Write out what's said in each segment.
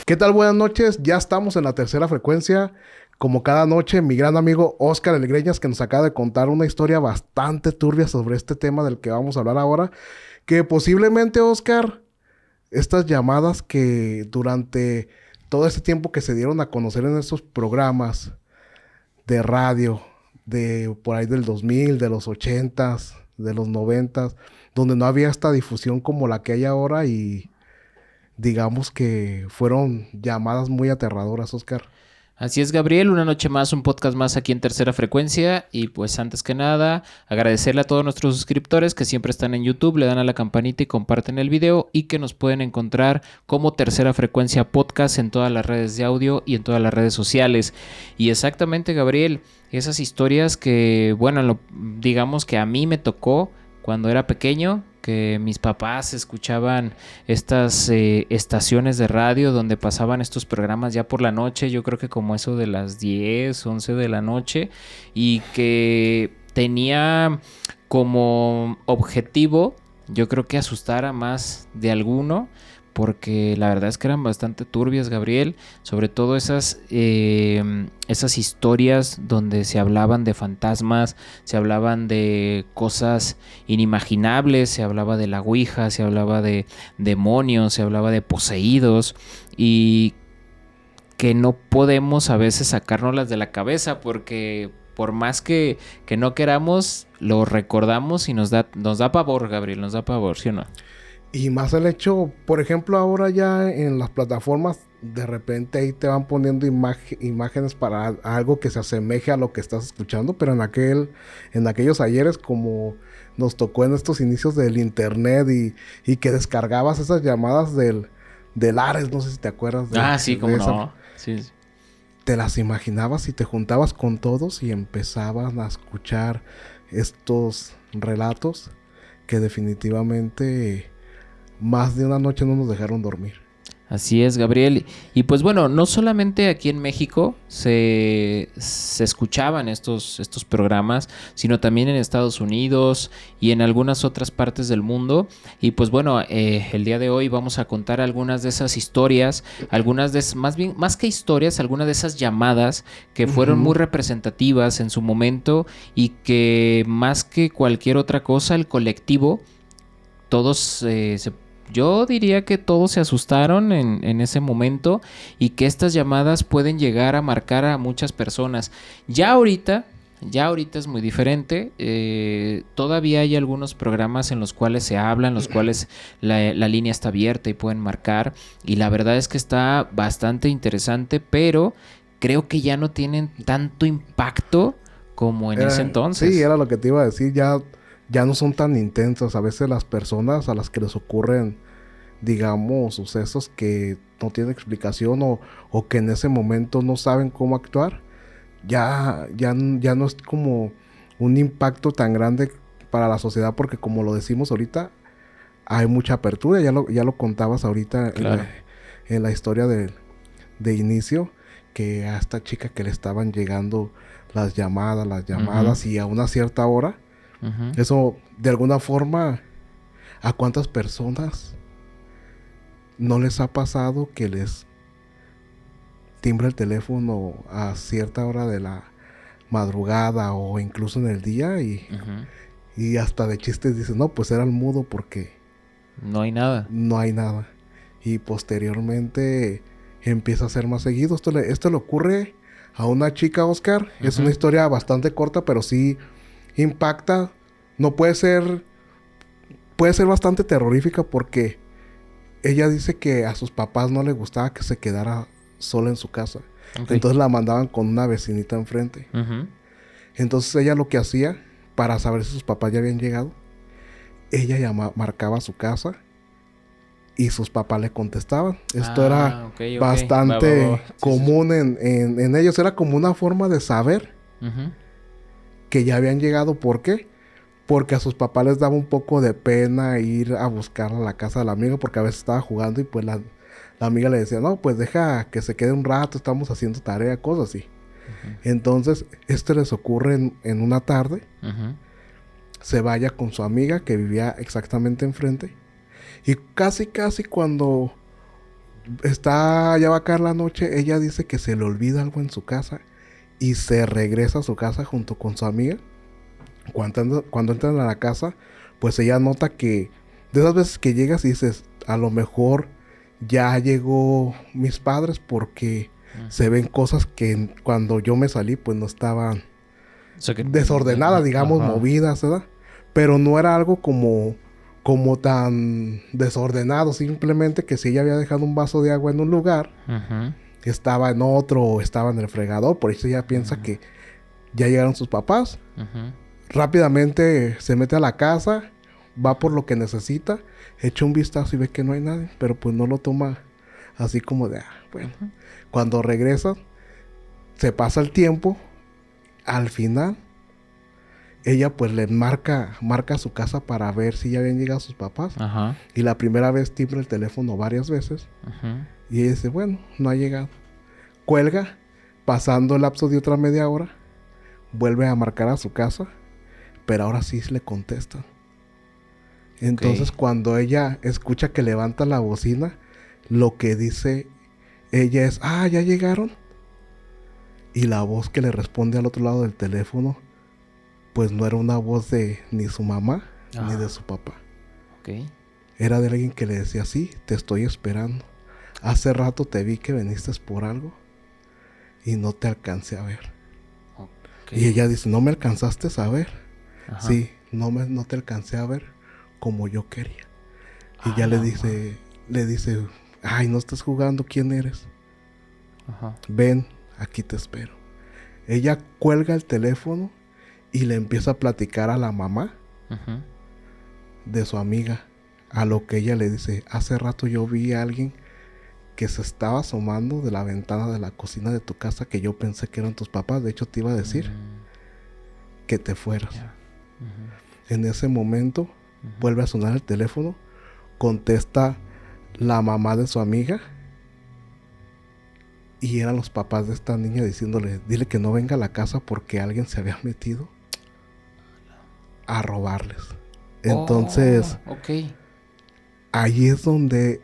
¿Qué tal? Buenas noches. Ya estamos en la tercera frecuencia. Como cada noche, mi gran amigo Oscar Alegreñas, que nos acaba de contar una historia bastante turbia sobre este tema del que vamos a hablar ahora. Que posiblemente, Oscar, estas llamadas que durante todo este tiempo que se dieron a conocer en estos programas de radio, de por ahí del 2000, de los 80s, de los 90s, donde no había esta difusión como la que hay ahora y digamos que fueron llamadas muy aterradoras, Oscar. Así es, Gabriel, una noche más, un podcast más aquí en Tercera Frecuencia. Y pues antes que nada, agradecerle a todos nuestros suscriptores que siempre están en YouTube, le dan a la campanita y comparten el video, y que nos pueden encontrar como Tercera Frecuencia Podcast en todas las redes de audio y en todas las redes sociales. Y exactamente, Gabriel, esas historias que, bueno, digamos que a mí me tocó cuando era pequeño, que mis papás escuchaban estas estaciones de radio donde pasaban estos programas ya por la noche, yo creo que como eso de las 10, 11 de la noche, y que tenía como objetivo, yo creo que asustar a más de alguno, porque la verdad es que eran bastante turbias, Gabriel, sobre todo esas historias donde se hablaban de fantasmas, se hablaban de cosas inimaginables, se hablaba de la ouija, se hablaba de demonios, se hablaba de poseídos, y que no podemos a veces sacárnoslas de la cabeza, porque por más que no queramos, lo recordamos y nos da pavor, Gabriel, nos da pavor, ¿sí o no? Y más el hecho, por ejemplo, ahora ya en las plataformas, de repente ahí te van poniendo imágenes para algo que se asemeje a lo que estás escuchando, pero en aquellos ayeres, como nos tocó en estos inicios del internet y que descargabas esas llamadas del Ares, no sé si te acuerdas Sí, cómo no. Sí. Te las imaginabas y te juntabas con todos y empezaban a escuchar estos relatos que definitivamente más de una noche no nos dejaron dormir. Así es, Gabriel. Y pues bueno, no solamente aquí en México se escuchaban estos programas, sino también en Estados Unidos y en algunas otras partes del mundo. Y pues bueno, el día de hoy vamos a contar algunas de esas historias, más que historias, algunas de esas llamadas que fueron muy representativas en su momento, y que más que cualquier otra cosa, el colectivo, todos yo diría que todos se asustaron en ese momento, y que estas llamadas pueden llegar a marcar a muchas personas. Ya ahorita es muy diferente. Todavía hay algunos programas en los cuales se habla, en los cuales la línea está abierta y pueden marcar. Y la verdad es que está bastante interesante, pero creo que ya no tienen tanto impacto como en ese entonces. Sí, era lo que te iba a decir. Ya no son tan intensos. A veces las personas a las que les ocurren, digamos, sucesos que no tienen explicación o que en ese momento no saben cómo actuar, ya no es como un impacto tan grande para la sociedad, porque como lo decimos ahorita, hay mucha apertura. Ya lo contabas ahorita, claro, en la historia de inicio, que a esta chica que le estaban llegando las llamadas y a una cierta hora. Eso, de alguna forma, ¿a cuántas personas no les ha pasado que les timbra el teléfono a cierta hora de la madrugada o incluso en el día y hasta de chistes dicen, no, pues era el mudo porque no hay nada? No hay nada. Y posteriormente empieza a ser más seguido. Esto le ocurre a una chica, Oscar. Es una historia bastante corta, pero sí impacta. No puede ser bastante terrorífica, porque ella dice que a sus papás no les gustaba que se quedara sola en su casa. Okay. Entonces la mandaban con una vecinita enfrente. Entonces ella lo que hacía, para saber si sus papás ya habían llegado, ella marcaba su casa y sus papás le contestaban. Esto era bastante común en ellos. Era como una forma de saber que ya habían llegado. ¿Por qué? Porque a sus papás les daba un poco de pena ir a buscar a la casa del amigo, porque a veces estaba jugando y pues la amiga le decía, no, pues deja que se quede un rato, estamos haciendo tarea, cosas así. Entonces, esto les ocurre en una tarde. Se vaya con su amiga que vivía exactamente enfrente Y casi cuando ya va a caer la noche, ella dice que se le olvida algo en su casa y se regresa a su casa junto con su amiga. Cuando entran a la casa, pues ella nota que de esas veces que llegas y dices, a lo mejor ya llegó mis padres porque se ven cosas que cuando yo me salí pues no estaban O sea que... desordenadas, digamos, Ajá. movidas, ¿verdad? Pero no era algo como tan desordenado, simplemente que si ella había dejado un vaso de agua en un lugar, Ujú. estaba en otro o estaba en el fregador, por eso ella piensa que ya llegaron sus papás. Ujú. Rápidamente se mete a la casa, va por lo que necesita, echa un vistazo y ve que no hay nadie, pero pues no lo toma así como de, bueno. Cuando regresa, se pasa el tiempo, al final, ella pues le marca a su casa para ver si ya habían llegado sus papás. Ajá. Y la primera vez timbra el teléfono varias veces. Ujú. Y ella dice, bueno, no ha llegado. Cuelga, pasando el lapso de otra media hora, vuelve a marcar a su casa, pero ahora sí le contestan. Entonces Ok. cuando ella escucha que levanta la bocina, lo que dice ella es, ya llegaron. Y la voz que le responde al otro lado del teléfono, pues no era una voz de ni su mamá ni de su papá. Ok. Era de alguien que le decía, sí, te estoy esperando. Hace rato te vi que viniste por algo y no te alcancé a ver. Ok. Y ella dice, ¿no me alcanzaste a ver? Ajá. Sí, no te alcancé a ver como yo quería. Y ya La le dice, ay, no estás jugando, ¿quién eres? Ajá. Ven, aquí te espero. Ella cuelga el teléfono y le empieza a platicar a la mamá Ujú. de su amiga. A lo que ella le dice, hace rato yo vi a alguien que se estaba asomando de la ventana de la cocina de tu casa, que yo pensé que eran tus papás. De hecho te iba a decir que te fueras. Ya. Ujú. En ese momento vuelve a sonar el teléfono, contesta la mamá de su amiga y eran los papás de esta niña diciéndole, dile que no venga a la casa porque alguien se había metido a robarles. Entonces, Ok. ahí es donde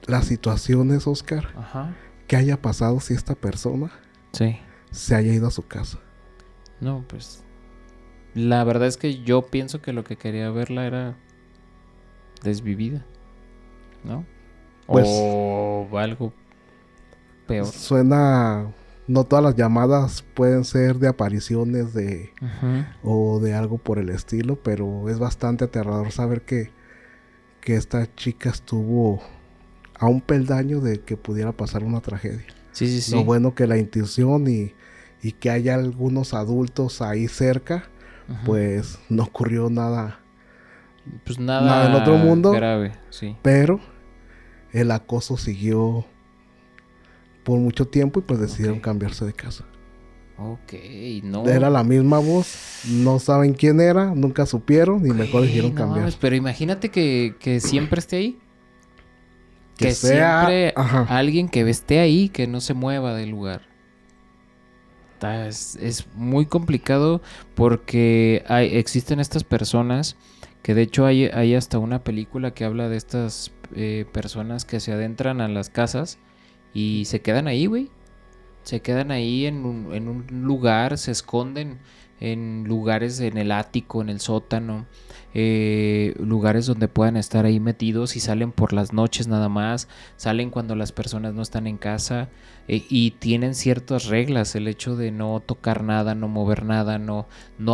la situación es, Oscar, Ajá. ¿qué haya pasado si esta persona Sí. se haya ido a su casa? No, pues... La verdad es que yo pienso que lo que quería verla era desvivida, ¿no? Pues O algo peor. suena, no todas las llamadas pueden ser de apariciones Ujú. o de algo por el estilo, pero es bastante aterrador saber que esta chica estuvo a un peldaño de que pudiera pasar una tragedia. Sí, sí, Lo sí. bueno que la intuición y que haya algunos adultos ahí cerca, Ujú. pues no ocurrió nada Pues del otro nada mundo, grave, sí. pero el acoso siguió por mucho tiempo y pues decidieron Ok. cambiarse de casa. Ok, no. Era la misma voz, no saben quién era, nunca supieron y mejor Ok, decidieron no cambiar. mames, pero imagínate que siempre esté ahí. Que Que sea, siempre ajá, alguien que esté ahí, que no se mueva del lugar. Es muy complicado porque existen estas personas que de hecho hay hasta una película que habla de estas personas que se adentran a las casas y se quedan ahí, güey. Se quedan ahí en un lugar, se esconden en lugares en el ático, en el sótano, lugares donde puedan estar ahí metidos y salen por las noches nada más, salen cuando las personas no están en casa y tienen ciertas reglas, el hecho de no tocar nada, no mover nada, no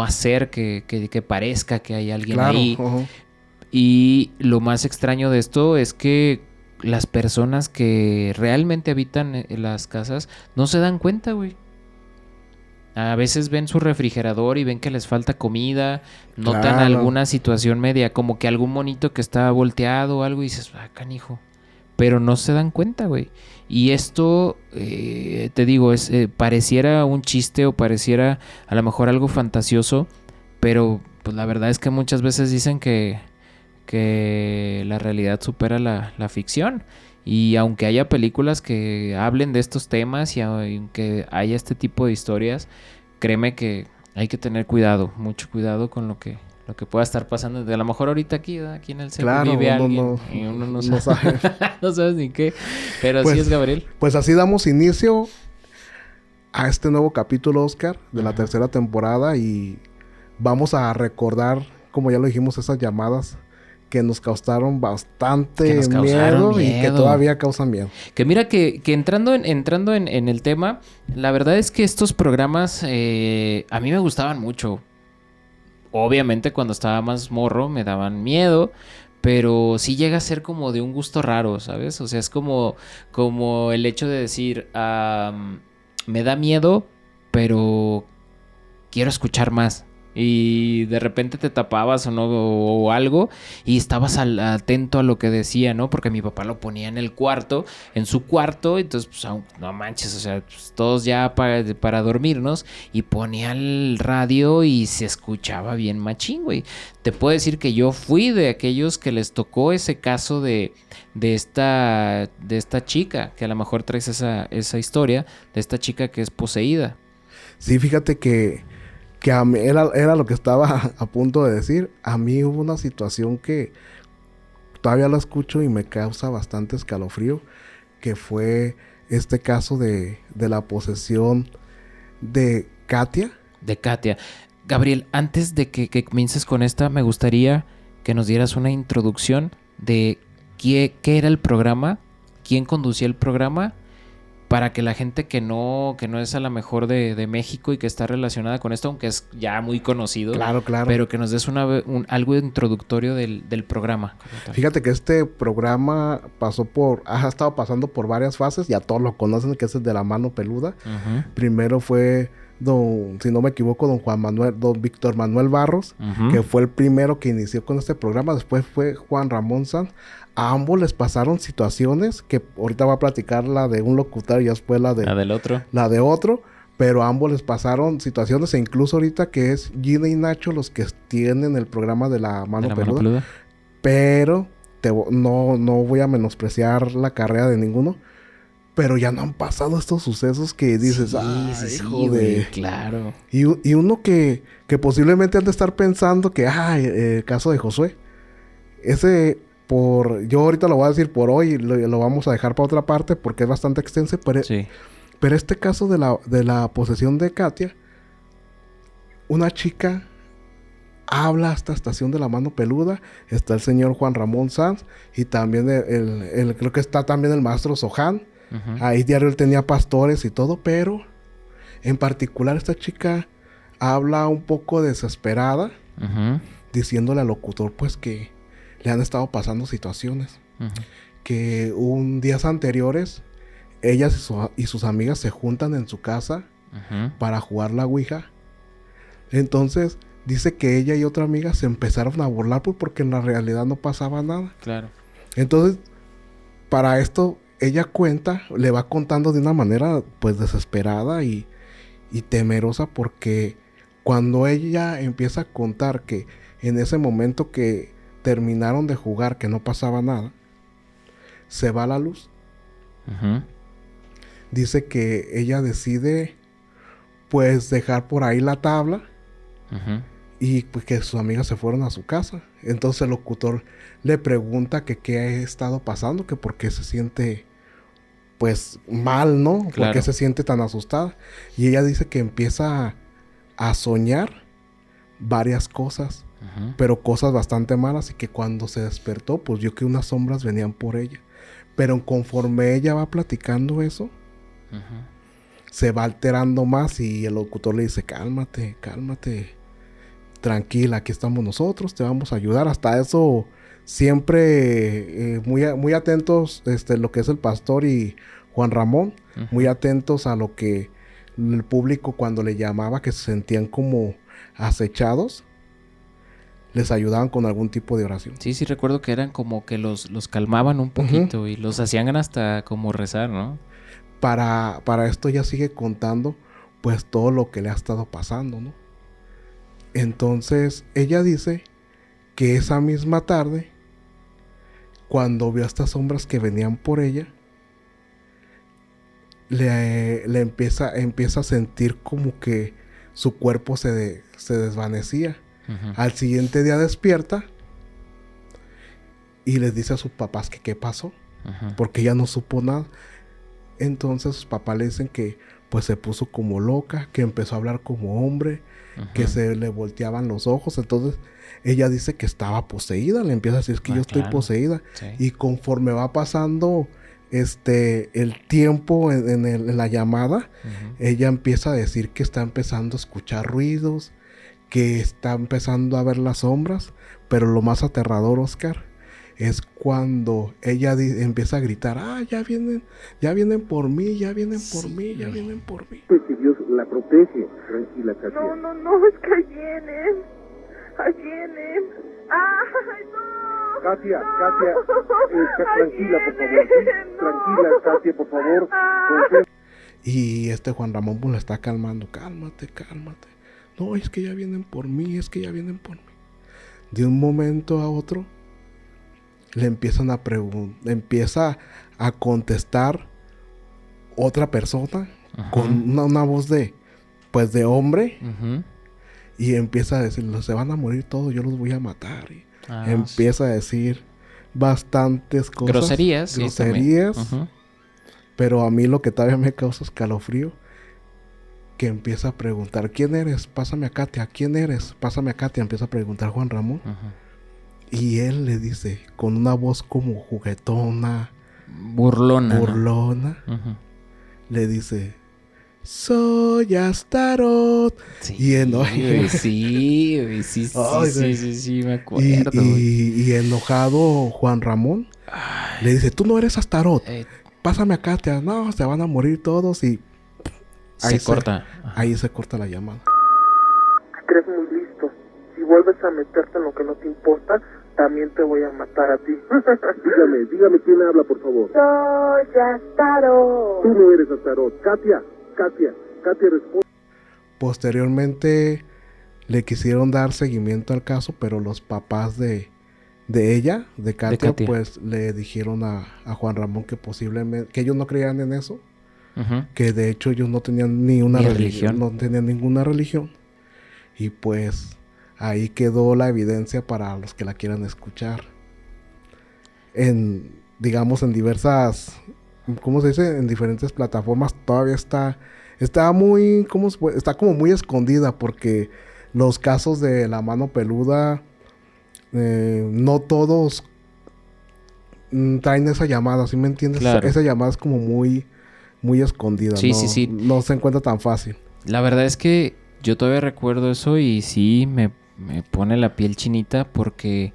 hacer que parezca que hay alguien claro, ahí. Y lo más extraño de esto es que las personas que realmente habitan en las casas no se dan cuenta, güey. A veces ven su refrigerador y ven que les falta comida, notan claro, alguna situación media, como que algún monito que está volteado o algo y dices, canijo. Pero no se dan cuenta, güey. Y esto, te digo, pareciera un chiste o pareciera a lo mejor algo fantasioso, pero pues la verdad es que muchas veces dicen que la realidad supera la ficción. Y aunque haya películas que hablen de estos temas y aunque haya este tipo de historias, créeme que hay que tener cuidado, mucho cuidado con lo que pueda estar pasando. A lo mejor ahorita aquí, ¿verdad? Aquí en el centro Claro, vive uno alguien no, y uno no no sabe. sabe. No sabes ni qué. Pero sí Pues, es Gabriel. pues así damos inicio a este nuevo capítulo, Oscar, de la Ajá. tercera temporada y vamos a recordar, como ya lo dijimos, esas llamadas que nos causaron Que bastante nos causaron miedo y que miedo. todavía causan miedo. Que mira que entrando en el tema, la verdad es que estos programas a mí me gustaban mucho. Obviamente cuando estaba más morro me daban miedo, pero sí llega a ser como de un gusto raro, ¿sabes? O sea, es como el hecho de decir, me da miedo, pero quiero escuchar más. Y de repente te tapabas o no o algo y estabas atento a lo que decía, ¿no? Porque mi papá lo ponía en el cuarto, en su cuarto, entonces pues no manches, o sea, pues, todos ya para dormirnos y ponía el radio y se escuchaba bien machín, güey. Te puedo decir que yo fui de aquellos que les tocó ese caso de esta chica, que a lo mejor traes esa historia, de esta chica que es poseída. Sí, fíjate que a mí era lo que estaba a punto de decir. A mí hubo una situación que todavía la escucho y me causa bastante escalofrío, que fue este caso de la posesión de Katia. De Katia. Gabriel, antes de que comiences con esta, me gustaría que nos dieras una introducción de qué era el programa, quién conducía el programa, para que la gente que no es a la mejor de México y que está relacionada con esto, aunque es ya muy conocido, Claro, claro. pero que nos des algo introductorio del programa. Fíjate que este programa ha estado pasando por varias fases, ya todos lo conocen, que es el de la mano peluda. Uh-huh. Primero fue si no me equivoco, don Víctor Manuel Barros, Uh-huh. que fue el primero que inició con este programa. Después fue Juan Ramón Sanz. A ambos les pasaron situaciones que ahorita va a platicar la de un locutor y después La del otro. la de otro. Pero a ambos les pasaron situaciones, e incluso ahorita que es Gina y Nacho los que tienen el programa de la mano De la peluda. mano peluda. Pero no voy a menospreciar la carrera de ninguno. Pero ya no han pasado estos sucesos que dices, Sí, ay, sí, joder. güey, claro. Y uno que posiblemente han de estar pensando que, el caso de Josué. Yo ahorita lo voy a decir por hoy, lo vamos a dejar para otra parte porque es bastante extenso. Sí. Pero este caso de la posesión de Katia, una chica habla a esta estación de la mano peluda. Está el señor Juan Ramón Sanz y también creo que está también el maestro Sohan. Uh-huh. Ahí diario él tenía pastores y todo, pero en particular esta chica habla un poco desesperada, Uh-huh. diciéndole al locutor pues que le han estado pasando situaciones. Uh-huh. Que días anteriores, ellas y sus amigas se juntan en su casa Uh-huh. para jugar la Ouija. Entonces dice que ella y otra amiga se empezaron a burlar porque en la realidad no pasaba nada. Claro. Entonces, para esto, ella le va contando de una manera pues desesperada y temerosa, porque cuando ella empieza a contar que en ese momento que terminaron de jugar, que no pasaba nada, se va la luz. Uh-huh. Dice que ella decide pues dejar por ahí la tabla. Uh-huh. Y pues que sus amigas se fueron a su casa. Entonces el locutor le pregunta que qué ha estado pasando, que por qué se siente pues mal, ¿no? Claro. ¿Por qué se siente tan asustada? Y ella dice que empieza a soñar varias cosas, Uh-huh. pero cosas bastante malas, y que cuando se despertó pues vio que unas sombras venían por ella. Pero conforme ella va platicando eso, Uh-huh. se va alterando más y el locutor le dice, cálmate, cálmate. Tranquila, aquí estamos nosotros, te vamos a ayudar. Hasta eso, siempre muy atentos, lo que es el pastor y Juan Ramón, Uh-huh. muy atentos a lo que el público cuando le llamaba, que se sentían como acechados, les ayudaban con algún tipo de oración. Sí, sí, recuerdo que eran como que los calmaban un poquito. Uh-huh. Y los hacían hasta como rezar, ¿no? Para esto ella sigue contando pues todo lo que le ha estado pasando, ¿no? Entonces ella dice que esa misma tarde, cuando vio estas sombras que venían por ella, le empieza a sentir como que su cuerpo se desvanecía. Ujú. Al siguiente día despierta y les dice a sus papás que qué pasó, Ujú. porque ella no supo nada. Entonces sus papás le dicen que pues se puso como loca, que empezó a hablar como hombre, que Ujú. se le volteaban los ojos. Entonces ella dice que estaba poseída, le empieza a decir que yo estoy Claro. poseída. Sí. Y conforme va pasando el tiempo en la llamada, Ujú. ella empieza a decir que está empezando a escuchar ruidos, que está empezando a ver las sombras. Pero lo más aterrador, Oscar, es cuando ella empieza a gritar: ¡ah, ya vienen por mí, ya vienen por Sí, mí, ya güey. vienen por mí! Que Dios la protege. Tranquila, Katia. No, es que ahí vienen. Ahí vienen. ¡Ay, no! Katia, no. Katia, Ahí tranquila, por favor. vienen, no. Tranquila, Katia, por favor. Ah. Y Juan Ramón pues la está calmando: cálmate, cálmate. No, es que ya vienen por mí, es que ya vienen por mí. De un momento a otro le empiezan a empieza a contestar otra persona Ajá. con una voz de hombre, Ujú. y empieza a decir: se van a morir todos, yo los voy a matar. Y Ah, empieza a decir bastantes cosas, groserías. Sí, groserías. también. Ujú. Pero a mí lo que todavía me causa escalofrío, que empieza a preguntar: ¿quién eres? Pásame a Katia. ¿Quién eres? Pásame a Katia. Empieza a preguntar Juan Ramón. Ujú. Y él le dice con una voz como juguetona, Burlona. ¿no? burlona, Ujú. le dice: soy Astaroth. Sí, Y güey, sí, güey, sí, Ay, güey. sí, me Y, acuerdo, güey. y enojado Juan Ramón Ay, le dice: tú no eres Astaroth, eh, pásame a Katia. No, se van a morir todos. Y ahí se corta. Ajá. ahí se corta la llamada. Te crees muy listo. Si vuelves a meterte en lo que no te importa, también te voy a matar a ti. Dígame quién habla, por favor. Soy Astaroth. Tú no eres Astaroth. Katia, responde. Posteriormente le quisieron dar seguimiento al caso, pero los papás de ella, de Katia, Katia. pues le dijeron a Juan Ramón que posiblemente, que ellos no creían en eso, Ujú. que de hecho ellos no tenían ni una Ni religión, religión. no tenían ninguna religión. Y pues ahí quedó la evidencia para los que la quieran escuchar. Digamos, en diversas, ¿cómo se dice? En diferentes plataformas todavía está muy, está como muy escondida, porque los casos de la mano peluda, no todos traen esa llamada, ¿sí me entiendes? Claro. Esa llamada es como muy, muy escondida. Sí, no, sí. no se encuentra tan fácil. La verdad es que yo todavía recuerdo eso y sí me pone la piel chinita porque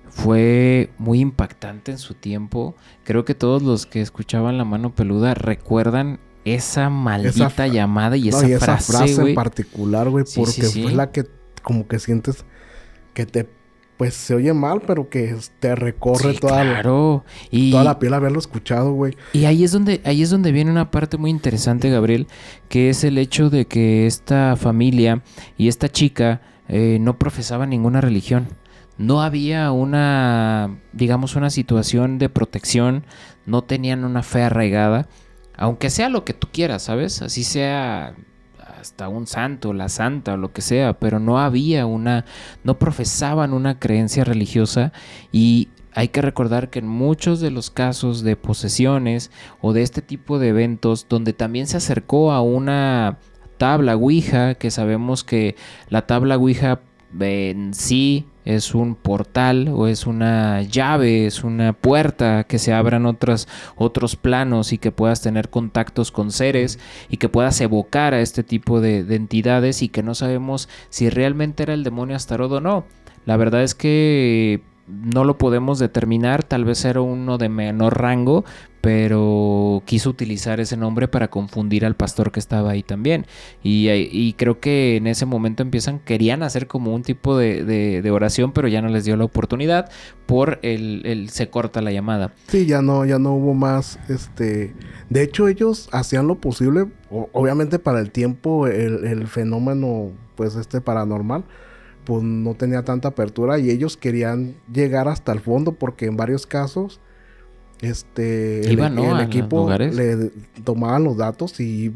fue muy impactante en su tiempo. Creo que todos los que escuchaban La Mano Peluda recuerdan esa maldita llamada y esa frase, en güey. particular, güey, Sí, porque sí. fue la que como que sientes que pues se oye mal, pero que te recorre Sí, toda claro. toda la piel haberlo escuchado, güey. Y ahí es donde viene una parte muy interesante, Gabriel, que es el hecho de que esta familia y esta chica no profesaban ninguna religión. No había digamos, una situación de protección, no tenían una fe arraigada, aunque sea lo que tú quieras, ¿sabes? Así sea hasta un santo, la santa o lo que sea, pero no profesaban una creencia religiosa. Y hay que recordar que en muchos de los casos de posesiones o de este tipo de eventos donde también se acercó a una tabla Ouija, que sabemos que la tabla Ouija en sí es un portal o es una llave, es una puerta que se abran otros planos y que puedas tener contactos con seres y que puedas evocar a este tipo de entidades, y que no sabemos si realmente era el demonio Astaroth o no. La verdad es que no lo podemos determinar, tal vez era uno de menor rango, pero quiso utilizar ese nombre para confundir al pastor que estaba ahí también. Y creo que en ese momento querían hacer como un tipo de oración, pero ya no les dio la oportunidad por se corta la llamada. Sí, ya no hubo más, de hecho ellos hacían lo posible, obviamente para el tiempo, el fenómeno, pues paranormal, pues no tenía tanta apertura, y ellos querían llegar hasta el fondo, porque en varios casos el equipo le tomaban los datos y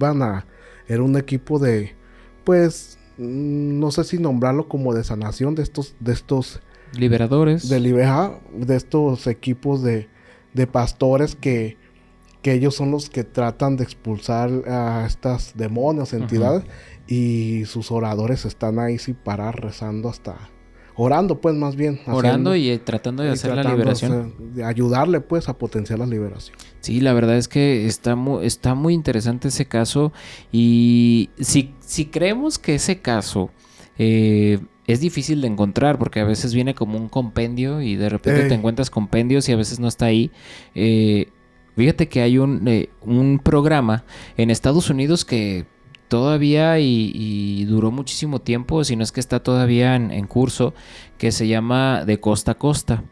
era un equipo de, pues, no sé si nombrarlo como de sanación de estos Liberadores. de estos equipos de pastores que ellos son los que tratan de expulsar a estas demonios, entidades, y sus oradores están ahí sin parar rezando orando pues más bien. Orando y tratando de hacer la liberación. De ayudarle pues a potenciar la liberación. Sí, la verdad es que está muy interesante ese caso y si creemos que ese caso es difícil de encontrar porque a veces viene como un compendio y de repente te encuentras compendios y a veces no está ahí. Fíjate que hay un programa en Estados Unidos que todavía y duró muchísimo tiempo, si no es que está todavía en curso, que se llama De Costa a Costa.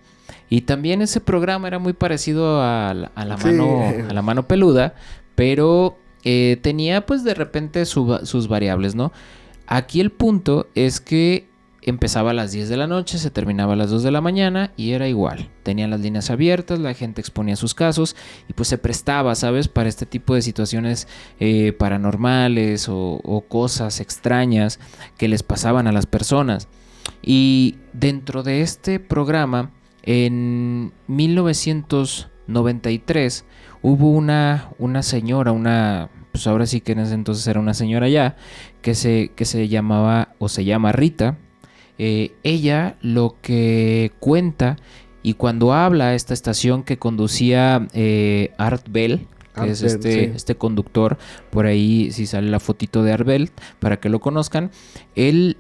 Y también ese programa era muy parecido a la mano peluda, pero tenía pues de repente sus variables, ¿no? Aquí el punto es que empezaba a las 10 de la noche, se terminaba a las 2 de la mañana y era igual. Tenían las líneas abiertas, la gente exponía sus casos y pues se prestaba, ¿sabes? Para este tipo de situaciones paranormales o cosas extrañas que les pasaban a las personas. Y dentro de este programa, en 1993, hubo una señora, pues ahora sí que en ese entonces era una señora ya, que se llamaba o se llama Rita. Ella lo que cuenta y cuando habla a esta estación que conducía Art Bell, que es este conductor, por ahí si sale la fotito de Art Bell para que lo conozcan, él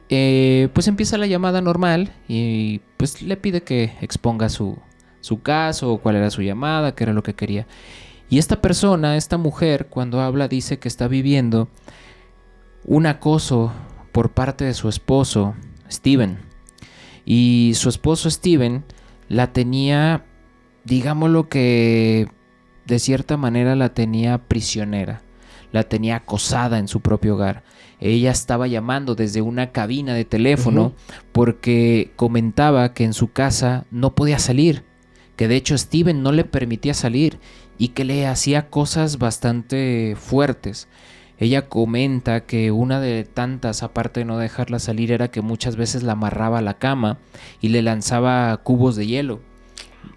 pues empieza la llamada normal y pues le pide que exponga su caso, cuál era su llamada, qué era lo que quería. Y esta mujer, cuando habla dice que está viviendo un acoso por parte de su esposo, Steven. Y su esposo Steven la tenía, digámoslo que de cierta manera la tenía prisionera, la tenía acosada en su propio hogar. Ella estaba llamando desde una cabina de teléfono porque comentaba que en su casa no podía salir, que de hecho Steven no le permitía salir y que le hacía cosas bastante fuertes. Ella comenta que una de tantas, aparte de no dejarla salir, era que muchas veces la amarraba a la cama y le lanzaba cubos de hielo.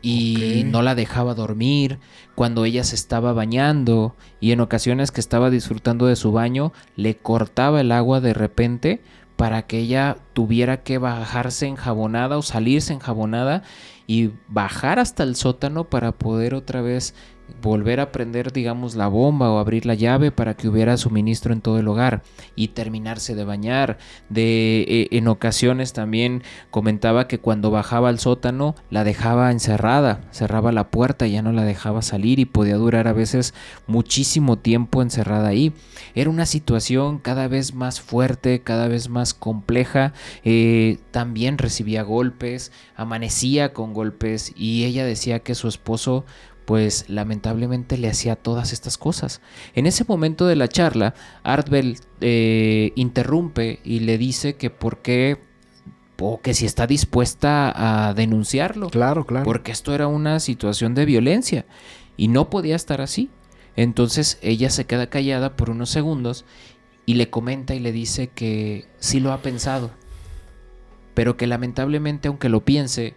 Y no la dejaba dormir cuando ella se estaba bañando. Y en ocasiones que estaba disfrutando de su baño, le cortaba el agua de repente para que ella tuviera que bajarse enjabonada o salirse enjabonada y bajar hasta el sótano para poder otra vez volver a prender, digamos, la bomba o abrir la llave para que hubiera suministro en todo el hogar y terminarse de bañar. En ocasiones también comentaba que cuando bajaba al sótano la dejaba encerrada, cerraba la puerta y ya no la dejaba salir y podía durar a veces muchísimo tiempo encerrada ahí. Era una situación cada vez más fuerte, cada vez más compleja. También recibía golpes, amanecía con golpes y ella decía que su esposo pues lamentablemente le hacía todas estas cosas. En ese momento de la charla, Art Bell interrumpe y le dice que por qué, o que si está dispuesta a denunciarlo. Claro. Porque esto era una situación de violencia y no podía estar así. Entonces ella se queda callada por unos segundos y le comenta y le dice que sí lo ha pensado, pero que lamentablemente aunque lo piense,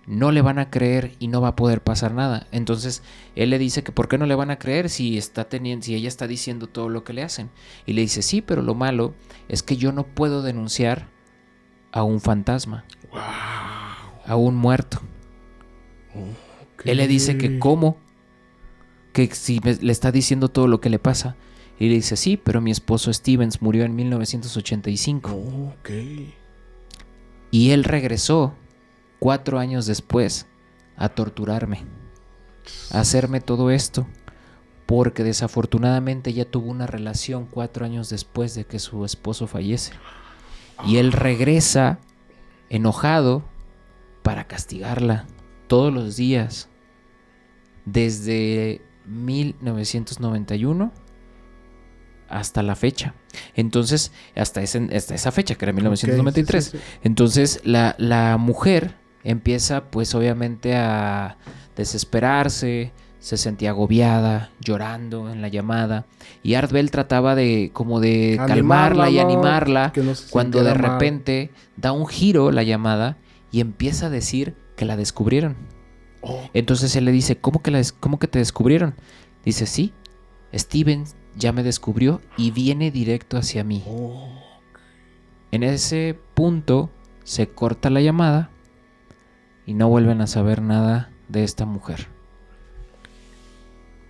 no le van a creer y no va a poder pasar nada. Entonces él le dice que por qué no le van a creer si ella está diciendo todo lo que le hacen. Y le dice, sí, pero lo malo es que yo no puedo denunciar a un fantasma, a un muerto. Él le dice que cómo, que si le está diciendo todo lo que le pasa. Y le dice, sí, pero mi esposo Stevens murió en 1985. Y él regresó 4 años después a torturarme, a hacerme todo esto, porque desafortunadamente ella tuvo una relación 4 años después de que su esposo fallece. Y él regresa enojado para castigarla todos los días desde 1991 hasta la fecha. Entonces, hasta esa fecha, que era 1993. Sí. Entonces, la mujer empieza, pues, obviamente a desesperarse, se sentía agobiada, llorando en la llamada, y Art Bell trataba de como de calmarla y animarla, que no se cuando de sintiera mal. repente da un giro la llamada y empieza a decir que la descubrieron. Oh, Entonces él le dice, ¿cómo que te descubrieron? Dice, sí, Steven ya me descubrió y viene directo hacia mí. oh. En ese punto se corta la llamada y no vuelven a saber nada de esta mujer.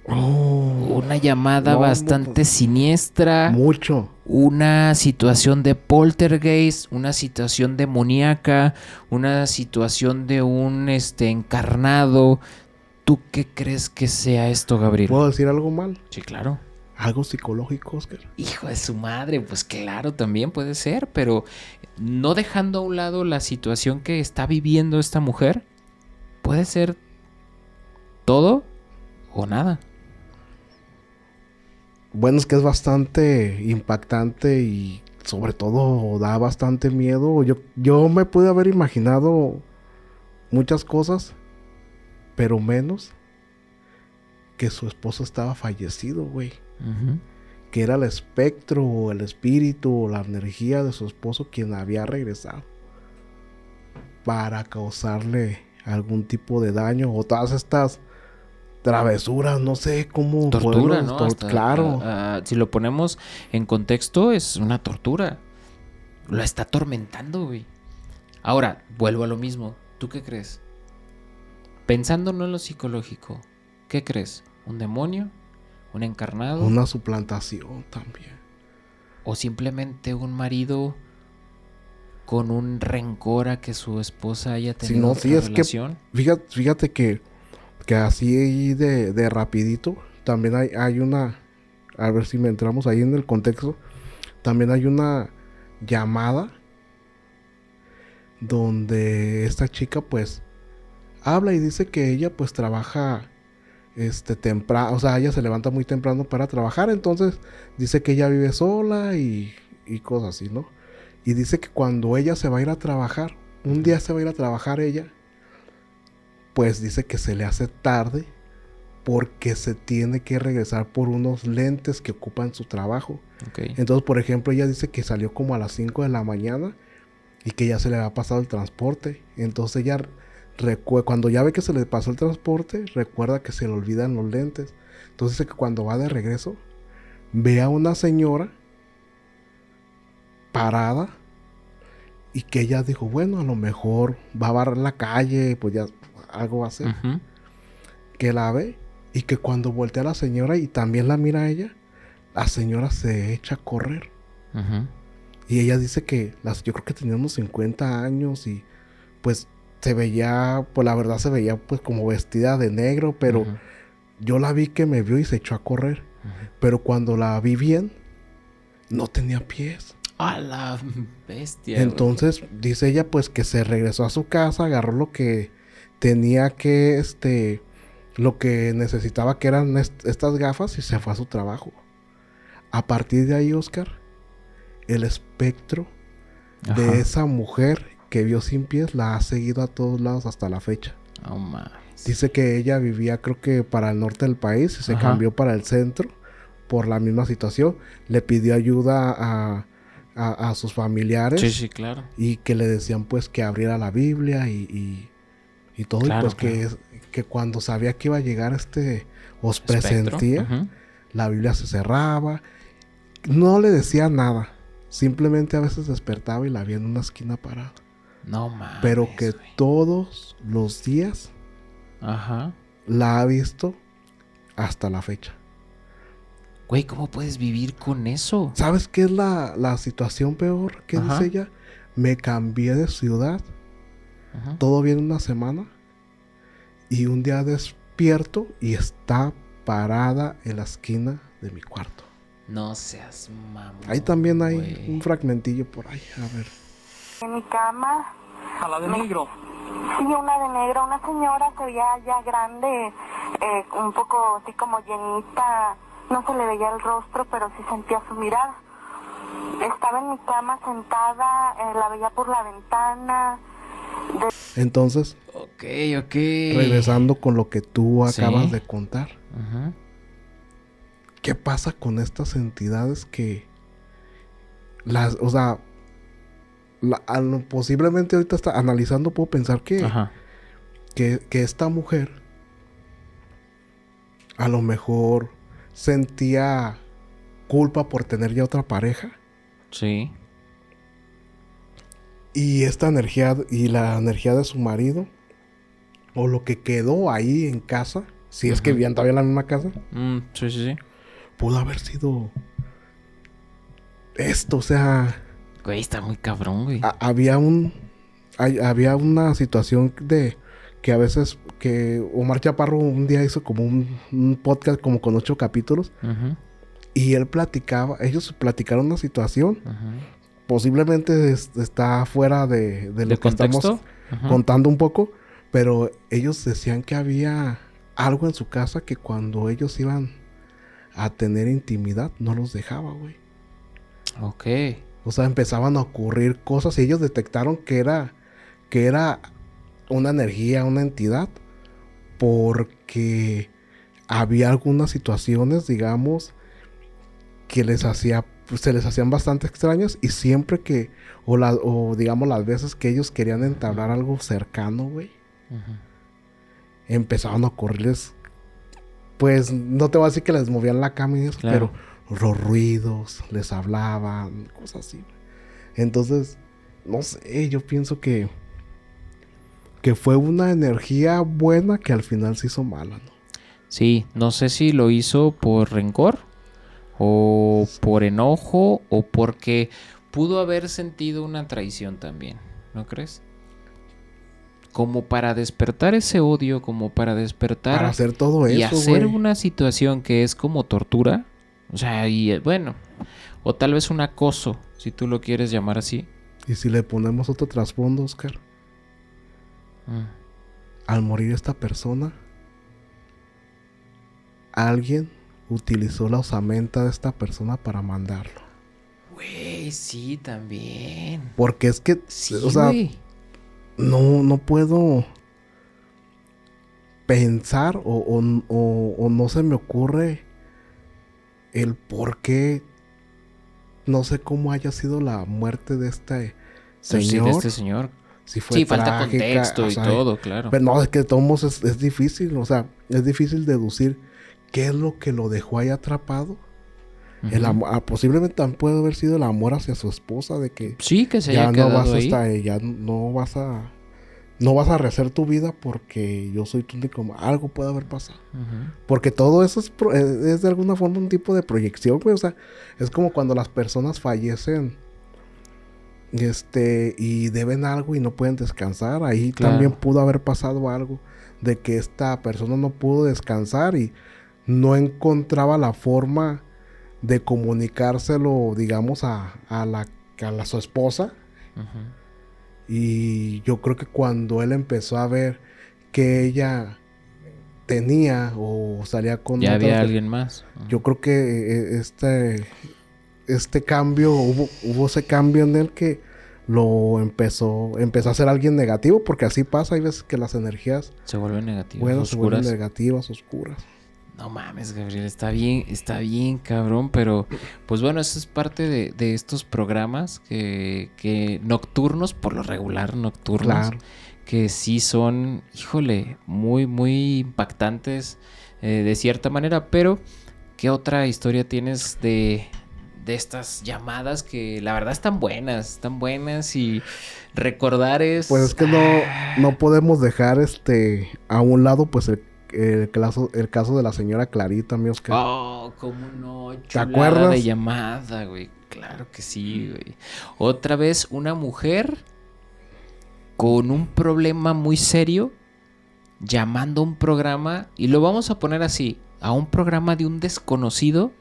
Oh. Una llamada No, bastante siniestra, Mucho. una situación de poltergeist, una situación demoníaca, una situación de un encarnado. ¿Tú qué crees que sea esto, Gabriel? ¿Puedo decir algo mal? Sí, claro. Algo psicológico, Oscar. Hijo de su madre, pues claro, también puede ser, pero no dejando a un lado la situación que está viviendo esta mujer, puede ser todo o nada. Bueno, es que es bastante impactante y sobre todo da bastante miedo. Yo me pude haber imaginado muchas cosas, pero menos que su esposo estaba fallecido, güey. Uh-huh. Que era el espectro o el espíritu o la energía de su esposo quien había regresado para causarle algún tipo de daño o todas estas travesuras, no sé cómo Tortura, poderlo- ¿no? Hasta, claro. si lo ponemos en contexto, es una tortura. Lo está atormentando, güey. Ahora, vuelvo a lo mismo. ¿Tú qué crees? Pensando no en lo psicológico, ¿qué crees? ¿Un demonio? ¿Un encarnado? Una suplantación también. ¿O simplemente un marido con un rencor a que su esposa haya Sí, tenido no, otra sí, es que relación? fíjate que así de rapidito también hay una, a ver si me entramos ahí en el contexto, también hay una llamada donde esta chica pues habla y dice que ella pues trabaja temprano, o sea, ella se levanta muy temprano para trabajar, entonces dice que ella vive sola y cosas así, ¿no? Y dice que cuando ella se va a ir a trabajar, un día se va a ir a trabajar ella, pues dice que se le hace tarde porque se tiene que regresar por unos lentes que ocupan su trabajo. Okay. Entonces, por ejemplo, ella dice que salió como a las 5 de la mañana y que ya se le había pasado el transporte. Entonces ella cuando ya ve que se le pasó el transporte, recuerda que se le olvidan los lentes. Entonces dice que cuando va de regreso, ve a una señora parada y que ella dijo, bueno, a lo mejor va a barrer la calle, pues ya algo va a hacer. Uh-huh. Que la ve y que cuando voltea a la señora y también la mira a ella, la señora se echa a correr. Uh-huh. Y ella dice que yo creo que tenía unos 50 años y pues se veía, pues la verdad se veía pues como vestida de negro, pero Uh-huh. yo la vi que me vio y se echó a correr. Uh-huh. Pero cuando la vi bien, no tenía pies. ¡A la bestia! Entonces dice ella pues que se regresó a su casa, agarró lo que tenía que, lo que necesitaba, que eran estas gafas, y se fue a su trabajo. A partir de ahí, Oscar, el espectro Ajá. de esa mujer que vio sin pies la ha seguido a todos lados hasta la fecha. Oh, mames. Dice que ella vivía, creo que para el norte del país, y se Ajá. cambió para el centro por la misma situación. Le pidió ayuda a sus familiares. Sí, sí, claro. Y que le decían pues que abriera la Biblia y todo. Claro, y pues que cuando sabía que iba a llegar os Espectro. presentía, Uh-huh. la Biblia se cerraba. No le decía nada. Simplemente a veces despertaba y la veía en una esquina parada. No mames. Pero que güey. todos los días Ajá. la ha visto hasta la fecha. Güey, ¿cómo puedes vivir con eso? ¿Sabes qué es la situación peor? ¿Qué Ajá. dice ella? Me cambié de ciudad. Ajá. Todo bien una semana. Y un día despierto y está parada en la esquina de mi cuarto. No seas mamón. Ahí también hay güey. un fragmentillo por ahí. A ver. En mi cama. A la de negro. Sí, una de negro, una señora se veía ya grande, un poco así como llenita, no se le veía el rostro, pero sí sentía su mirada. Estaba en mi cama sentada, la veía por la ventana. Entonces, Ok. regresando con lo que tú acabas Sí. de contar, Ajá. ¿qué pasa con estas entidades que posiblemente ahorita está analizando, puedo pensar Ajá. que esta mujer a lo mejor sentía culpa por tener ya otra pareja? Sí. Y esta energía y la energía de su marido, o lo que quedó ahí en casa, si es que vivían todavía en la misma casa, Sí. pudo haber sido esto. O sea, Güey, está muy cabrón, güey. había una situación de que a veces que Omar Chaparro un día hizo como un podcast como con 8 capítulos, Ajá. y ellos platicaron una situación. Ajá. Posiblemente está fuera de lo ¿De que estamos contexto? Ajá. contando un poco, pero ellos decían que había algo en su casa que cuando ellos iban a tener intimidad no los dejaba, güey. Ok. O sea, empezaban a ocurrir cosas y ellos detectaron que era una energía, una entidad, porque había algunas situaciones, digamos, que se les hacían bastante extrañas, y siempre que, o digamos las veces que ellos querían entablar algo cercano, güey, Ajá. empezaban a ocurrirles, pues no te voy a decir que les movían la cama y eso, Claro. pero los ruidos, les hablaban, cosas así, güey. Entonces, no sé, yo pienso que fue una energía buena que al final se hizo mala, ¿no? Sí, no sé si lo hizo por rencor o por enojo o porque pudo haber sentido una traición también, ¿no crees? Como para despertar ese odio, como para despertar Para hacer todo y eso, hacer güey. una situación que es como tortura, o sea, y bueno, o tal vez un acoso, si tú lo quieres llamar así. Y si le ponemos otro trasfondo, Oscar, al morir esta persona, alguien utilizó la osamenta de esta persona para mandarlo. Güey, sí, también. Porque es que, Sí, o sea, güey. no puedo pensar o no se me ocurre el por qué. No sé cómo haya sido la muerte de este Pues sí, de señor. este señor. Si fue Sí, falta trágica, contexto o y sea, todo, claro. Pero no, es que de todos modos es difícil. O sea, es difícil deducir qué es lo que lo dejó ahí atrapado. Ujú. Posiblemente también puede haber sido el amor hacia su esposa, de que Sí, que se ya haya no vas quedado a ahí. estar, ya no vas a rehacer tu vida porque yo soy tu único. Algo puede haber pasado. Ujú. Porque todo eso es de alguna forma un tipo de proyección, güey. O sea, es como cuando las personas fallecen, y deben algo y no pueden descansar. Ahí Claro. también pudo haber pasado algo de que esta persona no pudo descansar y no encontraba la forma de comunicárselo, digamos, a su esposa. Ujú. Y yo creo que cuando él empezó a ver que ella tenía o salía con Ya había otras, alguien más. yo creo que este cambio, hubo ese cambio en él que lo empezó a ser alguien negativo, porque así pasa. Hay veces que las energías Se vuelven negativas, buenas se vuelven oscuras. negativas, oscuras. No mames, Gabriel, está bien, cabrón, pero pues bueno, eso es parte de estos programas que nocturnos, por lo regular nocturnos, Claro. que sí son, híjole, muy impactantes de cierta manera, pero ¿qué otra historia tienes de estas llamadas que la verdad están buenas y recordar es... Pues es que no podemos dejar a un lado pues el caso de la señora Clarita, mi Oscar. Oh, cómo no, ¿Te chulada acuerdas? de llamada, güey. Claro que sí, güey. Otra vez una mujer con un problema muy serio llamando a un programa, y lo vamos a poner así, a un programa de un desconocido,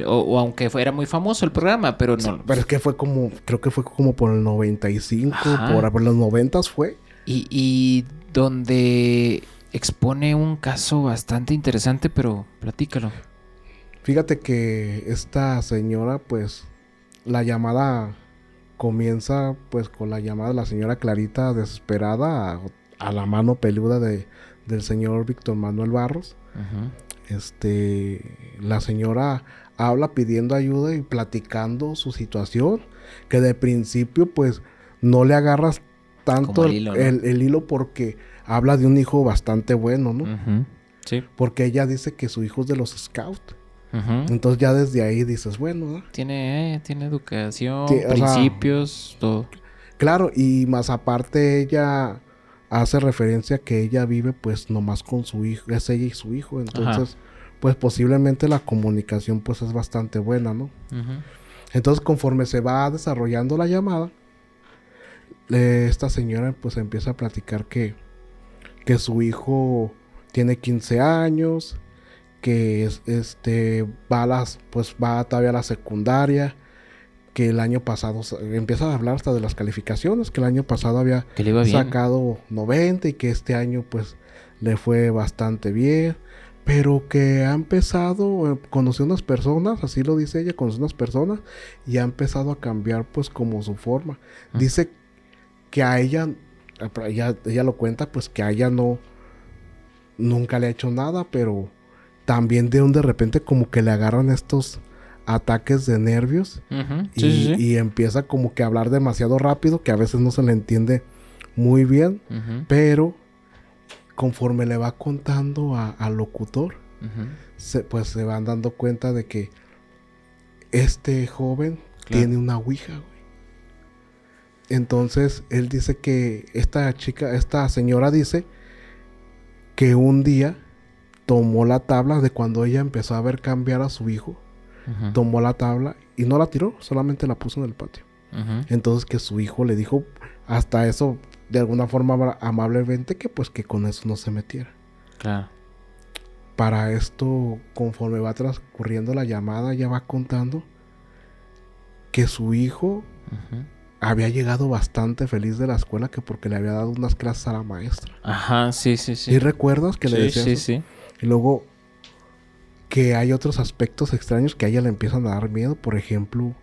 o aunque fuera muy famoso el programa, pero no. Pero es que creo que fue como por el 95, Ajá. por los 90s fue. Y donde expone un caso bastante interesante, pero platícalo. Fíjate que esta señora, pues, la llamada comienza pues con la llamada de la señora Clarita desesperada a la mano peluda del señor Víctor Manuel Barros. Ujú. La señora habla pidiendo ayuda y platicando su situación, que de principio pues no le agarras tanto Como el hilo, ¿no? el hilo porque habla de un hijo bastante bueno, ¿no? Ujú. Sí. Porque ella dice que su hijo es de los Scouts. Ujú. Entonces ya desde ahí dices, bueno, ¿no? Tiene educación, O sea, principios, todo. claro, y más aparte ella hace referencia a que ella vive pues nomás con su hijo, es ella y su hijo, entonces pues posiblemente la comunicación pues es bastante buena, ¿no? Ujú. Entonces conforme se va desarrollando la llamada, esta señora pues empieza a platicar que su hijo tiene 15 años, que va todavía a la secundaria, que el año pasado empieza a hablar hasta de las calificaciones, que el año pasado había Que le iba bien. sacado 90 y que este año pues le fue bastante bien, pero que ha empezado, conoció unas personas, así lo dice ella, conoció unas personas y ha empezado a cambiar pues como su forma. Dice que a ella lo cuenta pues que a ella nunca le ha hecho nada, pero también de repente como que le agarran estos ataques de nervios. Ujú. y, Sí. y empieza como que a hablar demasiado rápido, que a veces no se le entiende muy bien, Ujú. pero conforme le va contando al locutor, Ujú. pues se van dando cuenta de que este joven Claro. tiene una ouija, güey. Entonces él dice que esta señora dice que un día tomó la tabla de cuando ella empezó a ver cambiar a su hijo. Ujú. Tomó la tabla y no la tiró, solamente la puso en el patio. Ujú. Entonces que su hijo le dijo hasta eso de alguna forma amablemente que pues que con eso no se metiera. Claro. Para esto, conforme va transcurriendo la llamada, ya va contando que su hijo Ujú. había llegado bastante feliz de la escuela, que porque le había dado unas clases a la maestra. Ajá, sí. ¿Y recuerdas que le decía eso? Sí. Y luego que hay otros aspectos extraños que a ella le empiezan a dar miedo. Por ejemplo,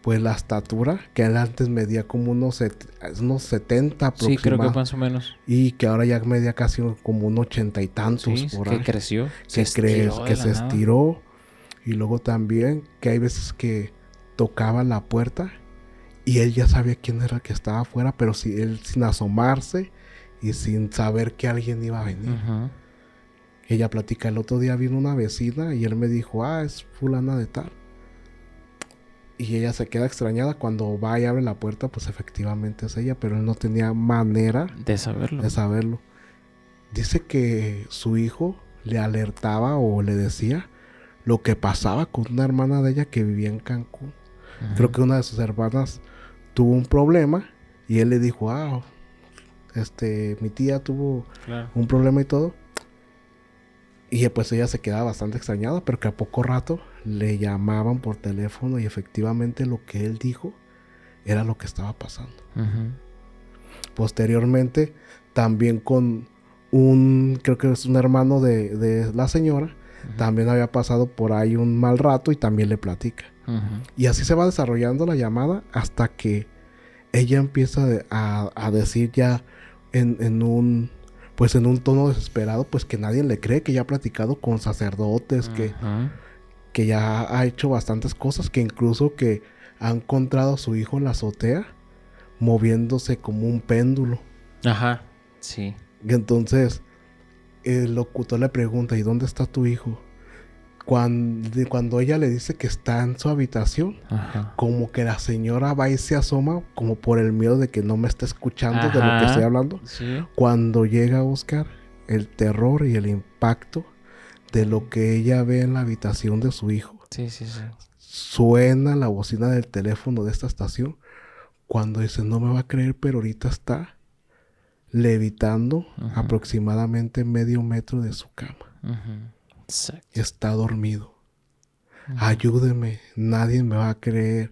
pues la estatura, que él antes medía como unos 70 Sí, creo que aproximadamente. más o menos. Y que ahora ya medía casi como un 80 y tantos Sí, por que ahí. creció. Que se estiró. Y luego también que hay veces que tocaba la puerta y él ya sabía quién era el que estaba afuera, pero él sin asomarse y sin saber que alguien iba a venir. Ujú. Ella platica, el otro día vino una vecina y él me dijo, es fulana de tal. Y ella se queda extrañada cuando va y abre la puerta, pues efectivamente es ella, pero él no tenía manera De saberlo. de saberlo. Dice que su hijo le alertaba o le decía lo que pasaba con una hermana de ella que vivía en Cancún. Ujú. Creo que una de sus hermanas tuvo un problema y él le dijo, mi tía tuvo Claro. un problema y todo. Y pues ella se quedaba bastante extrañada, pero que a poco rato le llamaban por teléfono y efectivamente lo que él dijo era lo que estaba pasando. Ujú. Posteriormente, también con creo que es un hermano de la señora, también había pasado por ahí un mal rato y también le platica. Ujú. Y así se va desarrollando la llamada hasta que ella empieza a decir ya en un tono desesperado, pues que nadie le cree, que ya ha platicado con sacerdotes, Ujú. que ya ha hecho bastantes cosas, que incluso que ha encontrado a su hijo en la azotea moviéndose como un péndulo. Ajá, sí. Y entonces el locutor le pregunta, ¿y dónde está tu hijo? Cuando ella le dice que está en su habitación, Ajá. como que la señora va y se asoma, como por el miedo de que no me esté escuchando de lo que Ajá. estoy hablando. Sí. Cuando llega Oscar, el terror y el impacto de lo que ella ve en la habitación de su hijo. Sí. Suena la bocina del teléfono de esta estación. Cuando dice, no me va a creer, pero ahorita está levitando aproximadamente medio metro de su cama. Ujú. Exacto. Está dormido. Ayúdeme, nadie me va a creer.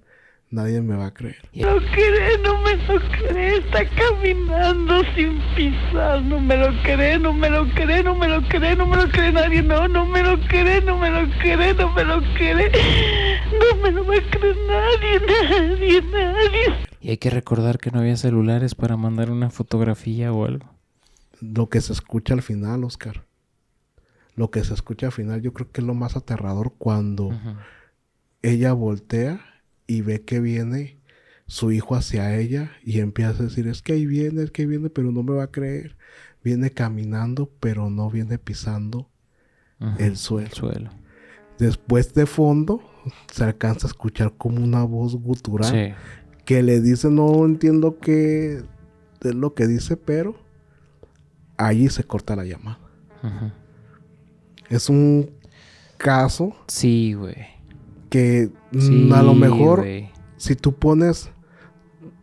Nadie me va a creer. No cree, no me lo cree, está caminando sin pisar, no me lo cree, no me lo cree, no me lo cree, no me lo cree nadie, no me lo cree, no me lo cree, no me lo cree, no me lo va a creer nadie. Y hay que recordar que no había celulares para mandar una fotografía o algo. Lo que se escucha al final, Oscar. Lo que se escucha al final yo creo que es lo más aterrador cuando ella voltea y ve que viene su hijo hacia ella y empieza a decir, es que ahí viene, pero no me va a creer. Viene caminando, pero no viene pisando el suelo. Después de fondo se alcanza a escuchar como una voz gutural que le dice, no entiendo qué es lo que dice, pero allí se corta la llamada. Es un caso sí, güey, que sí, a lo mejor güey. Si tú pones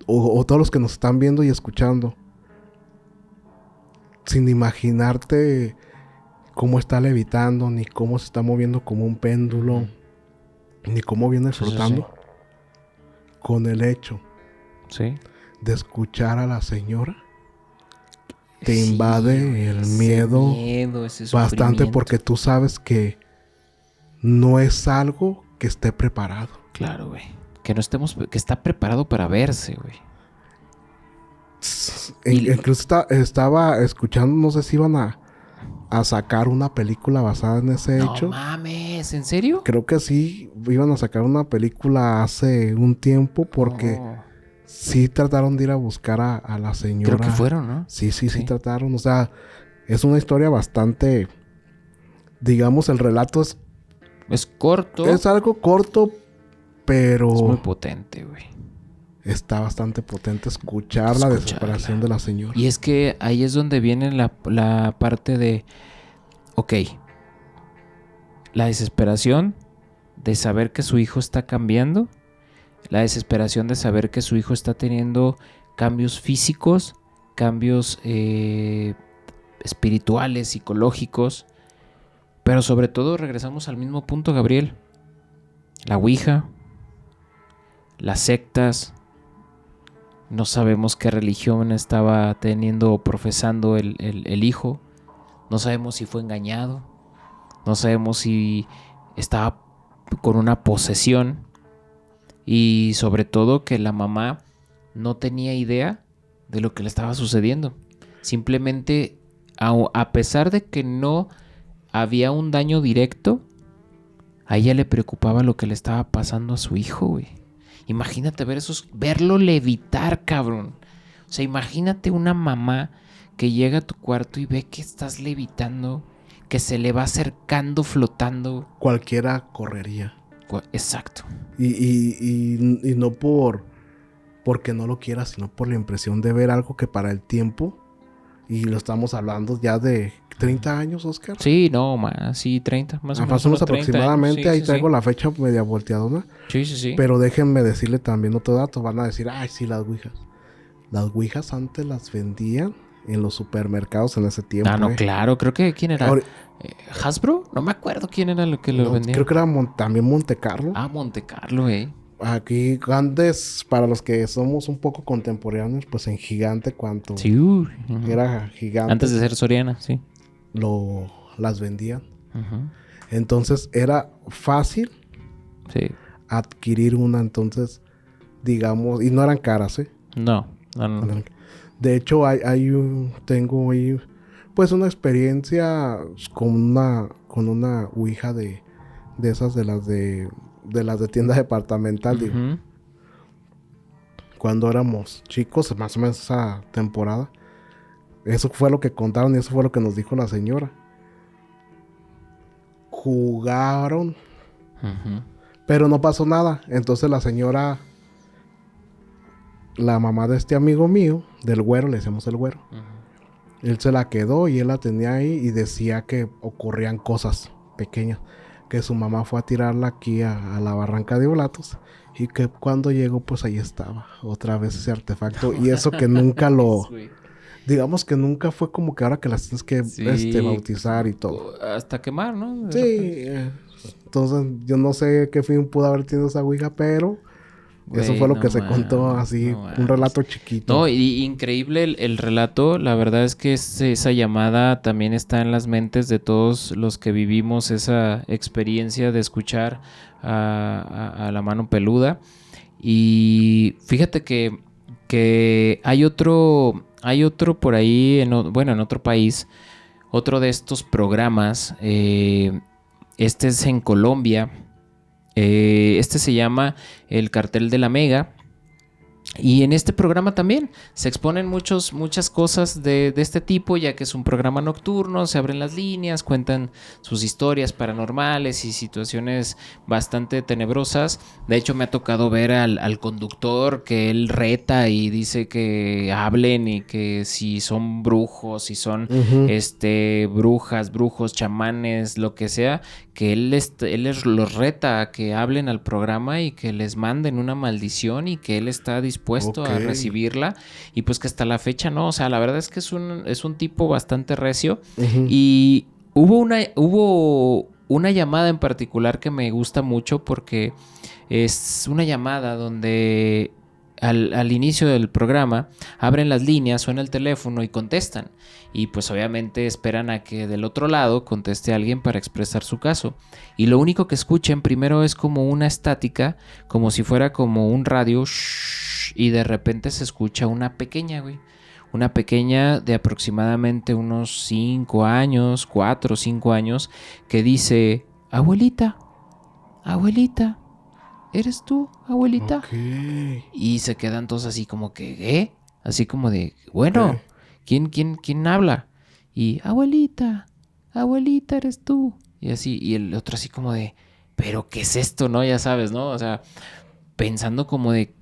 o todos los que nos están viendo y escuchando sin imaginarte cómo está levitando, ni cómo se está moviendo como un péndulo, ni cómo viene flotando, con el hecho de escuchar a la señora, te invade el miedo bastante, porque tú sabes que no es algo que esté preparado. Claro, güey. Que está preparado para verse, güey. Incluso estaba escuchando, no sé si iban a sacar una película basada en ese hecho. No mames, ¿en serio? Creo que sí, iban a sacar una película hace un tiempo porque sí trataron de ir a buscar a la señora. Creo que fueron, ¿no? Sí trataron. O sea, es una historia bastante, digamos, el relato es corto. Es algo corto, pero es muy potente, güey. Está bastante potente escuchar la desesperación de la señora. Y es que ahí es donde viene la parte de... Ok. La desesperación de saber que su hijo está cambiando. La desesperación de saber que su hijo está teniendo cambios físicos, cambios espirituales, psicológicos. Pero sobre todo regresamos al mismo punto, Gabriel. La ouija, las sectas. No sabemos qué religión estaba teniendo o profesando el hijo. No sabemos si fue engañado. No sabemos si estaba con una posesión. Y sobre todo que la mamá no tenía idea de lo que le estaba sucediendo. Simplemente, a pesar de que no había un daño directo, a ella le preocupaba lo que le estaba pasando a su hijo, güey. Imagínate verlo levitar, cabrón. O sea, imagínate una mamá que llega a tu cuarto y ve que estás levitando, que se le va acercando, flotando. Cualquiera correría. Exacto. Y no porque no lo quiera, sino por la impresión de ver algo que para el tiempo, y lo estamos hablando ya de 30 años, Oscar. Sí, no, más, sí, 30, más o menos aproximadamente, sí, ahí traigo la fecha media volteadona. Sí. Pero déjenme decirle también otro dato. Van a decir, ay, sí, las ouijas. Las ouijas antes las vendían en los supermercados en ese tiempo. Ah, no, claro, creo que ¿quién era? ¿Hasbro? No me acuerdo quién era lo que lo vendía. Creo que era también Monte Carlo. Ah, Monte Carlo, Aquí, antes, para los que somos un poco contemporáneos, pues en Gigante, cuánto era Gigante. Antes de ser Soriana, sí. Las vendían. Entonces, era fácil adquirir una, entonces, digamos, y no eran caras, No. De hecho, tengo ahí, pues, una experiencia con una ouija de esas, de las de tienda departamental, digo. Cuando éramos chicos, más o menos esa temporada. Eso fue lo que contaron y eso fue lo que nos dijo la señora. Jugaron, pero no pasó nada. Entonces la señora, la mamá de este amigo mío, del güero, le decíamos el güero, él se la quedó y él la tenía ahí y decía que ocurrían cosas pequeñas. Que su mamá fue a tirarla aquí a la barranca de Volatos y que cuando llegó, pues ahí estaba otra vez ese artefacto. Y eso que nunca digamos que nunca fue como que ahora que las tienes que bautizar y todo. Hasta quemar, ¿no? Sí. Entonces yo no sé qué fin pudo haber tenido esa ouija, pero eso fue lo que se contó así, un relato chiquito. No, y increíble el relato. La verdad es que esa llamada también está en las mentes de todos los que vivimos esa experiencia de escuchar a la mano peluda. Y fíjate que hay otro por ahí, en otro país, otro de estos programas. Este es en Colombia. Este se llama El Cartel de la Mega. Y en este programa también se exponen muchas cosas de este tipo, ya que es un programa nocturno, se abren las líneas, cuentan sus historias paranormales y situaciones bastante tenebrosas. De hecho, me ha tocado ver al conductor que él reta y dice que hablen y que si son brujos, si son brujas, brujos, chamanes, lo que sea, que él los reta a que hablen al programa y que les manden una maldición y que él está dispuesto a recibirla, y pues que hasta la fecha no, o sea, la verdad es que es un tipo bastante recio. Y hubo una llamada en particular que me gusta mucho porque es una llamada donde al inicio del programa abren las líneas, suena el teléfono y contestan, y pues obviamente esperan a que del otro lado conteste alguien para expresar su caso, y lo único que escuchen primero es como una estática, como si fuera como un radio, y de repente se escucha una pequeña de aproximadamente unos 5 años, 4 o 5 años, que dice: abuelita, ¿eres tú, abuelita? Okay. Y se quedan todos así como que, así como de, bueno, ¿quién habla? Y, abuelita, eres tú. Y así, y el otro así como de, ¿pero qué es esto, no? Ya sabes, ¿no? O sea, pensando como de,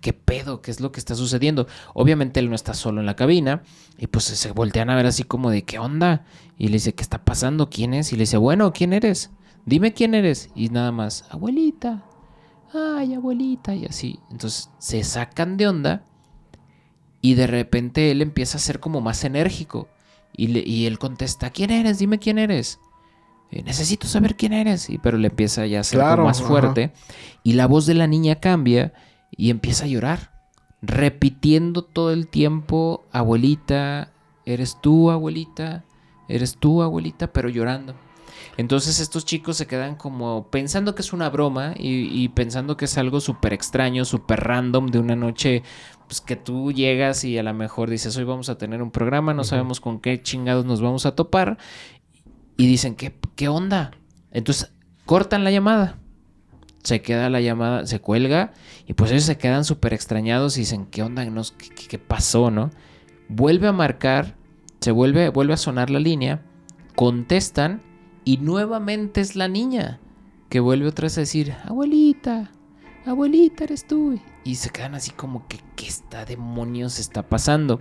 ¿qué pedo? ¿Qué es lo que está sucediendo? Obviamente él no está solo en la cabina, y pues se voltean a ver así como de, ¿qué onda? Y le dice, ¿qué está pasando? ¿Quién es? Y le dice, bueno, ¿quién eres? Dime quién eres. Y nada más, abuelita. Ay, abuelita, y así. Entonces se sacan de onda y de repente él empieza a ser como más enérgico y él contesta, ¿quién eres? Dime quién eres. Necesito saber quién eres. Pero le empieza ya a ser como más fuerte, y la voz de la niña cambia y empieza a llorar, repitiendo todo el tiempo, abuelita, eres tú, abuelita, pero llorando. Entonces estos chicos se quedan como pensando que es una broma y pensando que es algo súper extraño, súper random, de una noche, pues que tú llegas y a lo mejor dices, hoy vamos a tener un programa, no sabemos con qué chingados nos vamos a topar, y dicen, ¿qué onda? Entonces cortan la llamada, se queda la llamada, se cuelga, y pues ellos se quedan súper extrañados y dicen, ¿qué onda? ¿Qué pasó, no? Vuelve a marcar, vuelve a sonar la línea, contestan, y nuevamente es la niña que vuelve otra vez a decir, abuelita, eres tú. Y se quedan así como que, ¿qué demonios está pasando?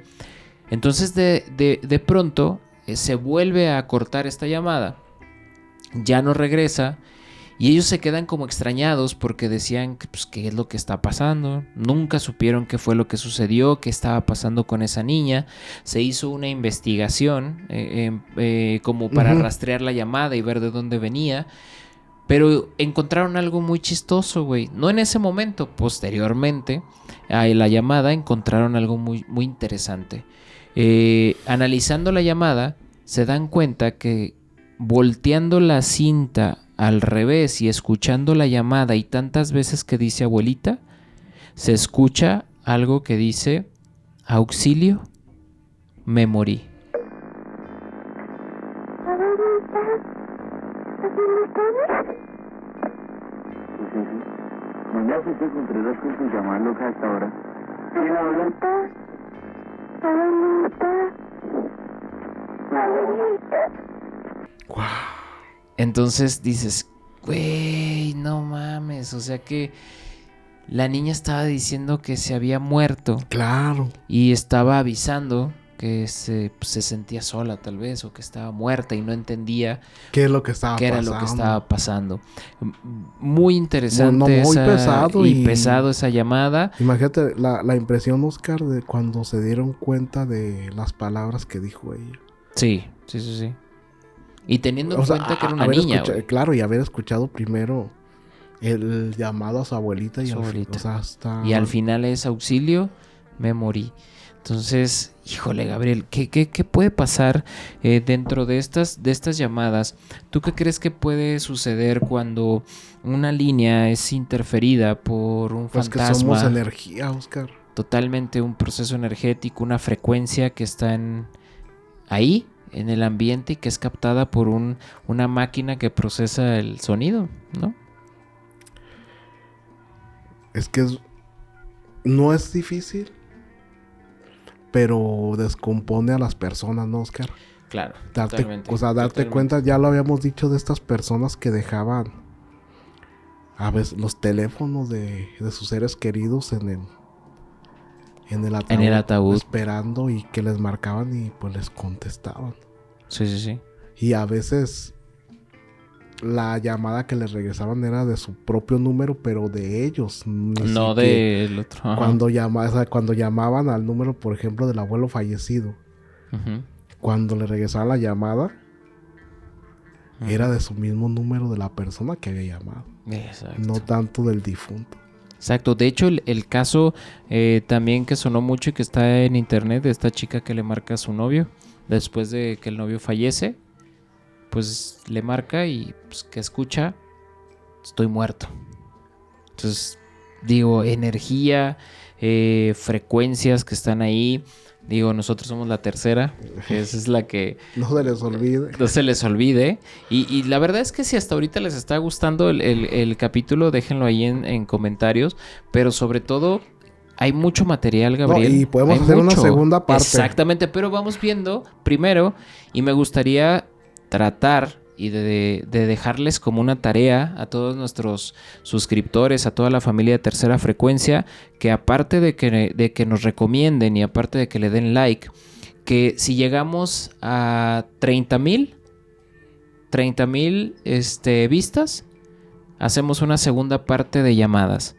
Entonces de pronto se vuelve a cortar esta llamada, ya no regresa, y ellos se quedan como extrañados porque decían, pues, ¿qué es lo que está pasando? Nunca supieron qué fue lo que sucedió, qué estaba pasando con esa niña. Se hizo una investigación como para rastrear la llamada y ver de dónde venía. Pero encontraron algo muy chistoso, güey. No en ese momento, posteriormente a la llamada encontraron algo muy, muy interesante. Analizando la llamada, se dan cuenta que volteando la cinta al revés y escuchando la llamada y tantas veces que dice abuelita, se escucha algo que dice, auxilio, me morí. ¿Dónde has hecho Contreras con su llamada loca hasta ahora? ¿Quién habla? Wow. Entonces dices, güey, no mames, o sea que la niña estaba diciendo que se había muerto. Claro. Y estaba avisando que se sentía sola tal vez, o que estaba muerta y no entendía qué es lo que era lo que estaba pasando. Muy interesante, muy pesado y pesado esa llamada. Imagínate la impresión, Oscar, de cuando se dieron cuenta de las palabras que dijo ella. Sí. Y teniendo en cuenta que era una niña, claro, y haber escuchado primero el llamado a su abuelita. Y, y al final es auxilio, me morí. Entonces, híjole, Gabriel, ¿qué puede pasar dentro de estas llamadas? ¿Tú qué crees que puede suceder cuando una línea es interferida por un Pues que fantasma? somos energía, Oscar. Totalmente un proceso energético, una frecuencia que está ahí, en el ambiente, y que es captada por una máquina que procesa el sonido, ¿no? Es que no es difícil, pero descompone a las personas, ¿no, Oscar? Claro, Darte totalmente. cuenta, ya lo habíamos dicho, de estas personas que dejaban a veces los teléfonos de sus seres queridos en el ataúd, esperando, y que les marcaban y pues les contestaban. Sí. Y a veces la llamada que les regresaban era de su propio número, pero de ellos. No del otro. Ajá. Cuando llamaban al número, por ejemplo, del abuelo fallecido, Uh-huh. cuando le regresaban la llamada, era de su mismo número de la persona que había llamado. Exacto. No tanto del difunto. Exacto. De hecho, el caso también que sonó mucho y que está en internet, de esta chica que le marca a su novio después de que el novio fallece, pues le marca y pues, que escucha, estoy muerto. Entonces, digo, energía, frecuencias que están ahí. Digo, nosotros somos la tercera, que esa es la que No se les olvide. no se les olvide. Y la verdad es que si hasta ahorita les está gustando el capítulo, déjenlo ahí en comentarios. Pero sobre todo, hay mucho material, Gabriel. No, y podemos Hay hacer una mucho. segunda parte. Exactamente, pero vamos viendo primero. Y me gustaría tratar y de dejarles como una tarea a todos nuestros suscriptores, a toda la familia de Tercera Frecuencia, que aparte de que nos recomienden y aparte de que le den like, que si llegamos a 30,000 vistas, hacemos una segunda parte de llamadas.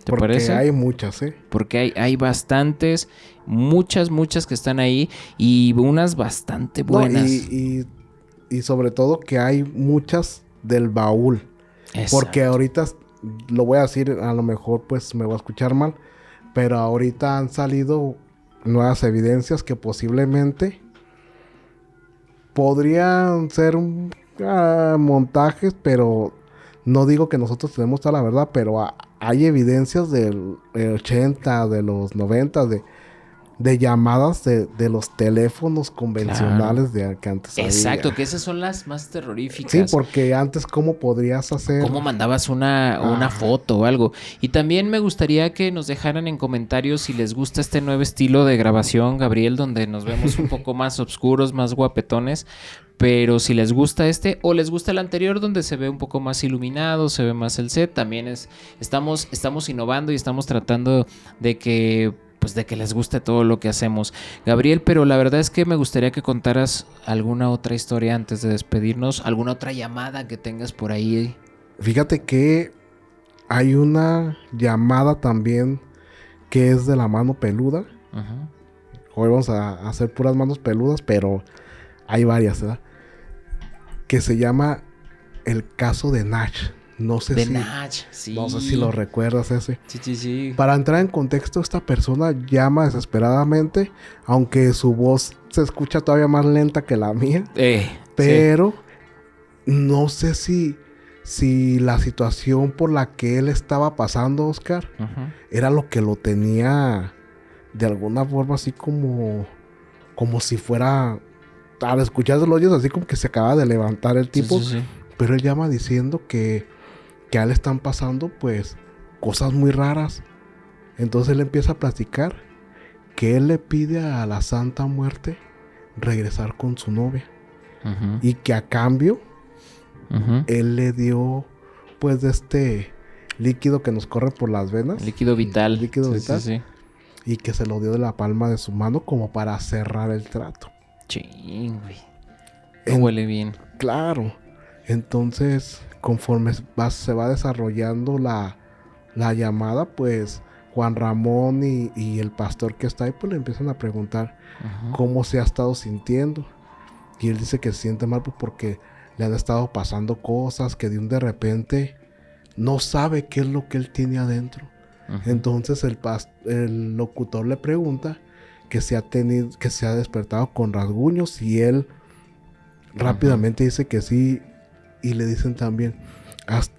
¿Te Porque parece? hay muchas, Porque hay bastantes, muchas que están ahí y unas bastante buenas. No, y sobre todo que hay muchas del baúl. Exacto. Porque ahorita, lo voy a decir, a lo mejor pues me voy a escuchar mal, pero ahorita han salido nuevas evidencias que posiblemente podrían ser montajes, pero no digo que nosotros tenemos toda la verdad, pero hay evidencias del 80, de los 90, de llamadas de los teléfonos convencionales, claro, de que antes Exacto, había. Que esas son las más terroríficas. Sí, porque antes, ¿cómo podrías hacer? ¿Cómo mandabas una foto o algo? Y también me gustaría que nos dejaran en comentarios si les gusta este nuevo estilo de grabación, Gabriel, donde nos vemos un poco más oscuros, más guapetones. Pero si les gusta este o les gusta el anterior, donde se ve un poco más iluminado, se ve más el set, también estamos innovando y estamos tratando de que les guste todo lo que hacemos. Gabriel, pero la verdad es que me gustaría que contaras alguna otra historia antes de despedirnos, alguna otra llamada que tengas por ahí. Fíjate que hay una llamada también que es de la mano peluda. Uh-huh. Hoy vamos a hacer puras manos peludas, pero hay varias, ¿verdad? Que se llama el caso de Nach. No sé si lo recuerdas ese. Sí. Para entrar en contexto, esta persona llama desesperadamente, aunque su voz se escucha todavía más lenta que la mía. Pero no sé si la situación por la que él estaba pasando, Oscar, uh-huh, era lo que lo tenía de alguna forma así como si fuera, al escuchar los hoyos, así como que se acaba de levantar el tipo. Sí. Pero él llama diciendo que a él están pasando pues cosas muy raras. Entonces él empieza a platicar que él le pide a la Santa Muerte regresar con su novia. Uh-huh. Y que a cambio, uh-huh, él le dio pues de este líquido que nos corre por las venas. Líquido vital. Sí. Y que se lo dio de la palma de su mano como para cerrar el trato. Ching, güey. No huele bien. Claro. Entonces, conforme se va desarrollando la llamada, pues Juan Ramón y el pastor que está ahí, pues le empiezan a preguntar, uh-huh, cómo se ha estado sintiendo. Y él dice que se siente mal pues, porque le han estado pasando cosas, que de repente no sabe qué es lo que él tiene adentro. Uh-huh. Entonces el locutor le pregunta que se ha despertado con rasguños, y él rápidamente dice que sí. Y le dicen también, has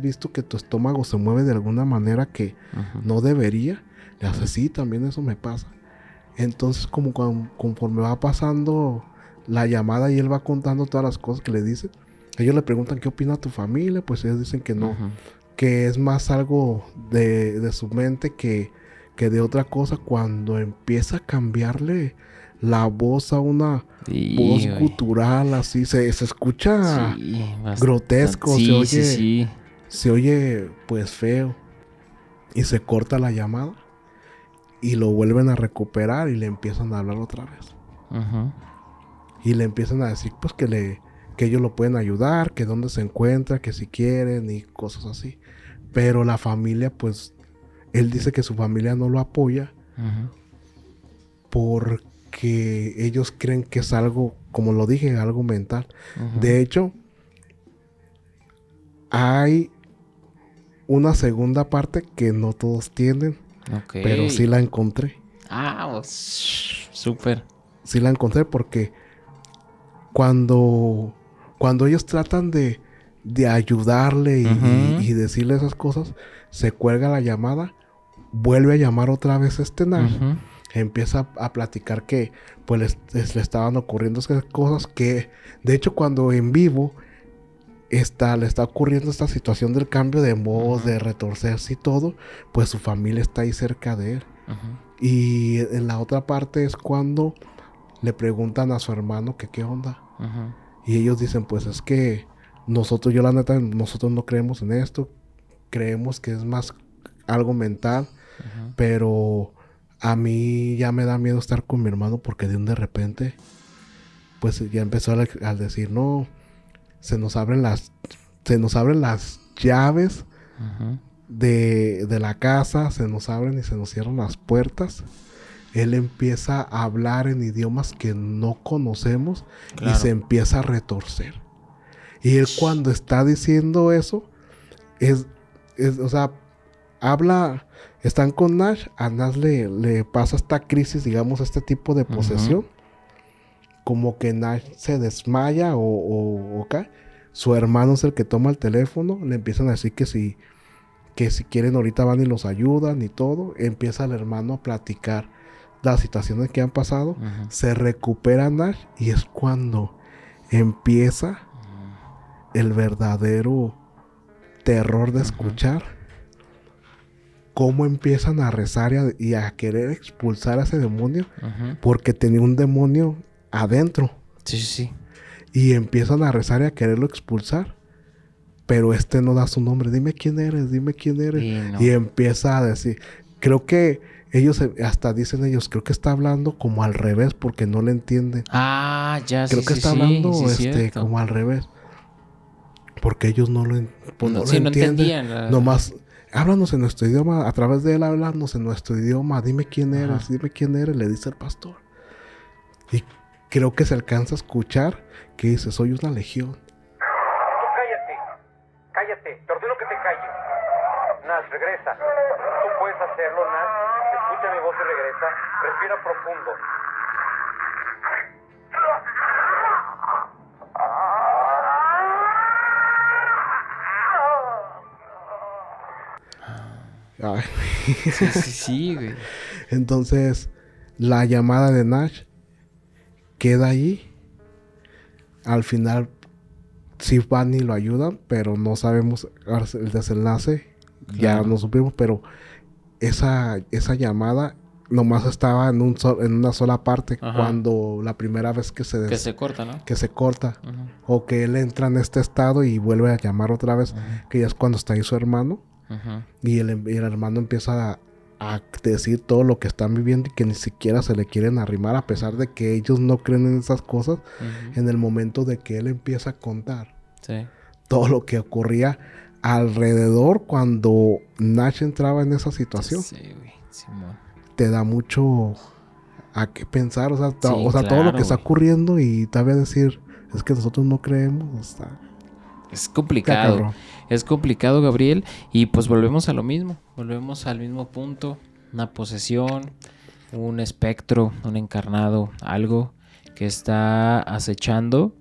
visto que tu estómago se mueve de alguna manera que no debería. Le hace, sí, también eso me pasa. Entonces, conforme va pasando la llamada y él va contando todas las cosas que le dicen, ellos le preguntan qué opina tu familia, pues ellos dicen que no, que es más algo de su mente que de otra cosa. Cuando empieza a cambiarle la voz a una voz gutural, así se escucha grotesco, se oye pues feo, y se corta la llamada y lo vuelven a recuperar y le empiezan a hablar otra vez. Y le empiezan a decir pues que ellos lo pueden ayudar, que dónde se encuentra, que si quieren y cosas así. Pero la familia, pues él dice que su familia no lo apoya porque ellos creen que es algo, como lo dije, algo mental. De hecho, hay una segunda parte que no todos tienen, pero sí la encontré. Súper. Sí la encontré porque cuando ellos tratan de ayudarle y decirle esas cosas, se cuelga la llamada, vuelve a llamar otra vez a Nash. Empieza a platicar que pues le estaban ocurriendo esas cosas, que de hecho cuando en vivo le está ocurriendo esta situación del cambio de voz, de retorcerse y todo, pues su familia está ahí cerca de él. Y en la otra parte es cuando le preguntan a su hermano que qué onda. Y ellos dicen, pues es que nosotros no creemos en esto, creemos que es más algo mental, pero a mí ya me da miedo estar con mi hermano porque de repente pues ya empezó a decir, no, se nos abren las llaves de la casa, se nos abren y se nos cierran las puertas. Él empieza a hablar en idiomas que no conocemos y se empieza a retorcer. Y él cuando está diciendo eso, o sea, habla, están con Nash, a Nash le pasa esta crisis, digamos, este tipo de posesión. Como que Nash se desmaya o cae. Su hermano es el que toma el teléfono, le empiezan a decir que si quieren ahorita van y los ayudan y todo. Empieza el hermano a platicar las situaciones que han pasado. Se recupera Nash y es cuando empieza el verdadero terror de escuchar cómo empiezan a rezar y a querer expulsar a ese demonio, porque tenía un demonio adentro. Sí. Y empiezan a rezar y a quererlo expulsar, pero no da su nombre. Dime quién eres. Y empieza a decir, creo que ellos hasta dicen creo que está hablando como al revés porque no le entienden. Creo que está hablando como al revés. Porque ellos no lo entienden. Entendían. Nomás, háblanos en nuestro idioma. A través de él, háblanos en nuestro idioma. Dime quién eres, le dice el pastor. Y creo que se alcanza a escuchar que dice, soy una legión. Tú cállate. Te ordeno que te calles. Nash, regresa. Tú puedes hacerlo, Nash. Escucha mi voz y regresa. Respira profundo. Sí, güey. Entonces, la llamada de Nash queda ahí. Al final, sí van y lo ayudan, pero no sabemos el desenlace. Claro. Ya no supimos, pero esa llamada nomás estaba en una sola parte. Cuando la primera vez que se corta, ¿no? Que se corta. O que él entra en este estado y vuelve a llamar otra vez. Que ya es cuando está ahí su hermano. Y el hermano empieza a decir todo lo que están viviendo y que ni siquiera se le quieren arrimar, a pesar de que ellos no creen en esas cosas. En el momento de que él empieza a contar todo lo que ocurría alrededor cuando Nash entraba en esa situación, te da mucho a qué pensar. O sea, todo lo que está ocurriendo y todavía decir, es que nosotros no creemos. Es complicado. Es complicado, Gabriel. Y pues volvemos a lo mismo. Volvemos al mismo punto. posesión, un espectro, un encarnado, algo que está acechando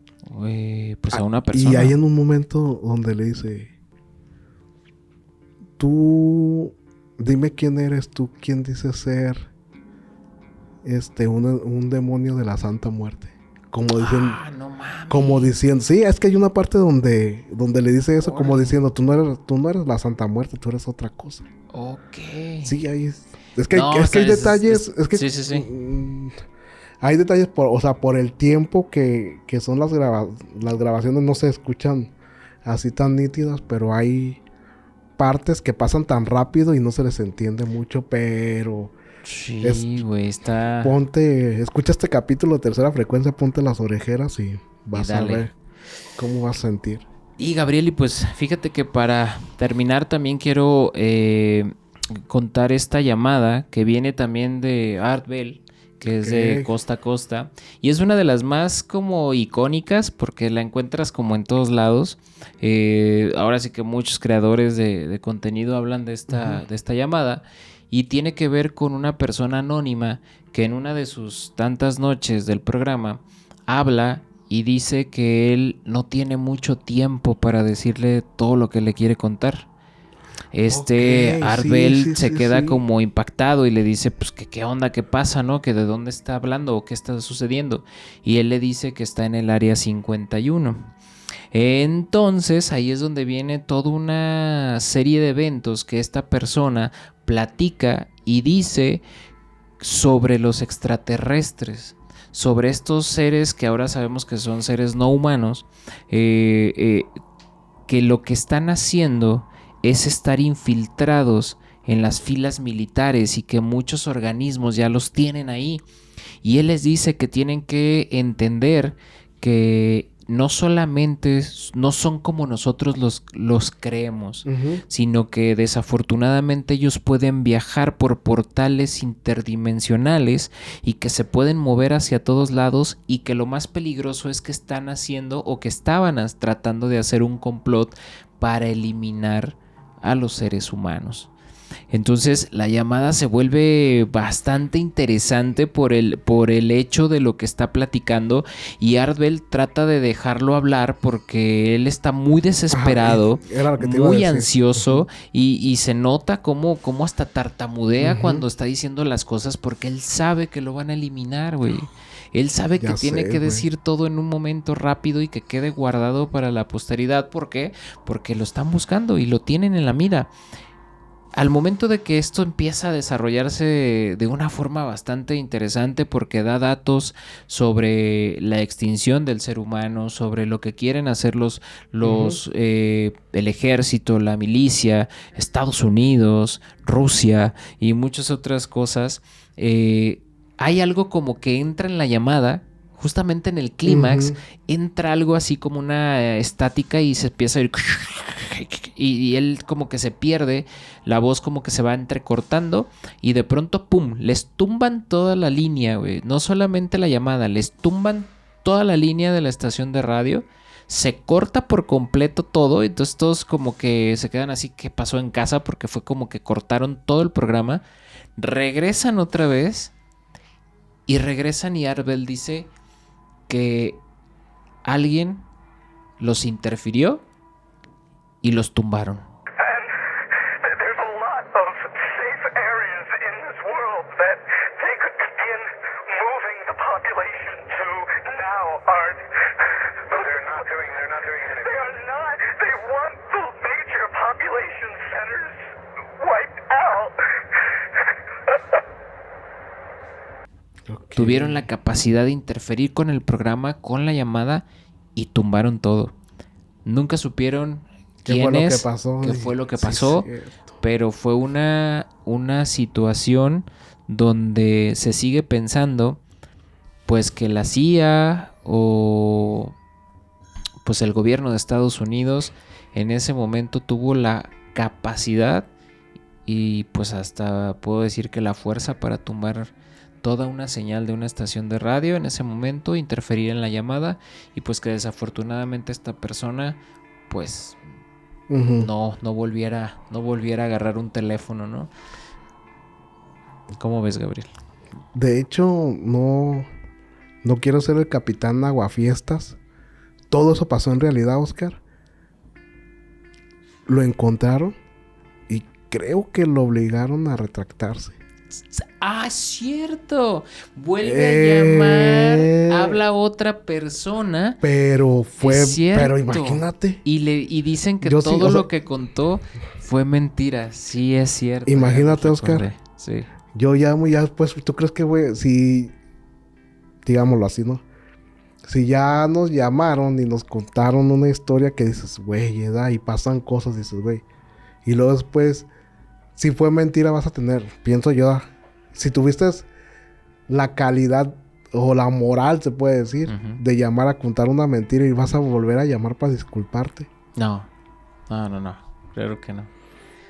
pues a una persona. Y hay en un momento donde le dice, tú dime quién eres tú, quién dices ser un demonio de la Santa Muerte. Como dicen, no mames. como diciendo, sí, es que hay una parte donde le dice eso, como diciendo, tú no eres la Santa Muerte, tú eres otra cosa. Ok. Sí, hay hay detalles, Sí. Hay detalles por el tiempo que son las grabaciones no se escuchan así tan nítidas, pero hay partes que pasan tan rápido y no se les entiende mucho, pero Sí, güey, está... escucha este capítulo de Tercera Frecuencia, ponte las orejeras y vas a ver cómo vas a sentir. Y Gabriel, y pues fíjate que para terminar también quiero contar esta llamada que viene también de Art Bell, que es de Costa a Costa, y es una de las más como icónicas porque la encuentras como en todos lados. Ahora sí que muchos creadores de contenido hablan de esta llamada, y tiene que ver con una persona anónima que en una de sus tantas noches del programa habla y dice que él no tiene mucho tiempo para decirle todo lo que le quiere contar. Arbel se queda como impactado y le dice, pues, que qué onda, qué pasa, ¿no? Que de dónde está hablando o qué está sucediendo. Y él le dice que está en el área 51. Entonces, ahí es donde viene toda una serie de eventos que esta persona platica y dice sobre los extraterrestres, sobre estos seres que ahora sabemos que son seres no humanos, que lo que están haciendo es estar infiltrados en las filas militares y que muchos organismos ya los tienen ahí. Y él les dice que tienen que entender que no solamente no son como nosotros los creemos, sino que desafortunadamente ellos pueden viajar por portales interdimensionales y que se pueden mover hacia todos lados, y que lo más peligroso es que están haciendo o que estaban tratando de hacer un complot para eliminar a los seres humanos. Entonces la llamada se vuelve bastante interesante por el hecho de lo que está platicando, y Art Bell trata de dejarlo hablar porque él está muy desesperado, muy ansioso, y se nota como hasta tartamudea cuando está diciendo las cosas, porque él sabe que lo van a eliminar, güey. Él sabe que tiene que decir todo en un momento rápido y que quede guardado para la posteridad. ¿Por qué? Porque lo están buscando y lo tienen en la mira. Al momento de que esto empieza a desarrollarse de una forma bastante interesante, porque da datos sobre la extinción del ser humano, sobre lo que quieren hacer el ejército, la milicia, Estados Unidos, Rusia y muchas otras cosas, hay algo como que entra en la llamada. Justamente en el clímax entra algo así como una estática y se empieza a ir... Y él como que se pierde, la voz como que se va entrecortando, y de pronto, ¡pum!, les tumban toda la línea, güey. No solamente la llamada, les tumban toda la línea de la estación de radio. Se corta por completo todo, entonces todos como que se quedan así, ¿qué pasó en casa? Porque fue como que cortaron todo el programa. Regresan otra vez y Art Bell dice que alguien los interfirió y los tumbaron. Tuvieron la capacidad de interferir con el programa, con la llamada, y tumbaron todo. Nunca supieron qué fue lo que pasó, pero fue una situación donde se sigue pensando pues que la CIA o pues el gobierno de Estados Unidos en ese momento tuvo la capacidad y pues hasta puedo decir que la fuerza para tumbar toda una señal de una estación de radio en ese momento, interferir en la llamada, y pues que desafortunadamente esta persona pues no volviera a agarrar un teléfono, ¿no? ¿Cómo ves, Gabriel? De hecho, no quiero ser el capitán aguafiestas. Todo eso pasó en realidad, Oscar. Lo encontraron y creo que lo obligaron a retractarse. ¡Ah, cierto! Vuelve a llamar, habla otra persona. Pero fue... Es cierto. Pero imagínate. Y dicen que Yo sí, todo o sea, lo que contó fue mentira. Sí, es cierto. Imagínate, Ya Oscar. recordé. Sí. Yo llamo y ya después, ¿tú crees que, güey, si... Digámoslo así, ¿no? Si ya nos llamaron y nos contaron una historia que dices, güey, y pasan cosas, dices, güey. Y luego después, si fue mentira vas a tener, pienso yo, si tuviste la calidad o la moral, se puede decir, de llamar a contar una mentira y vas a volver a llamar para disculparte. No. Claro que no.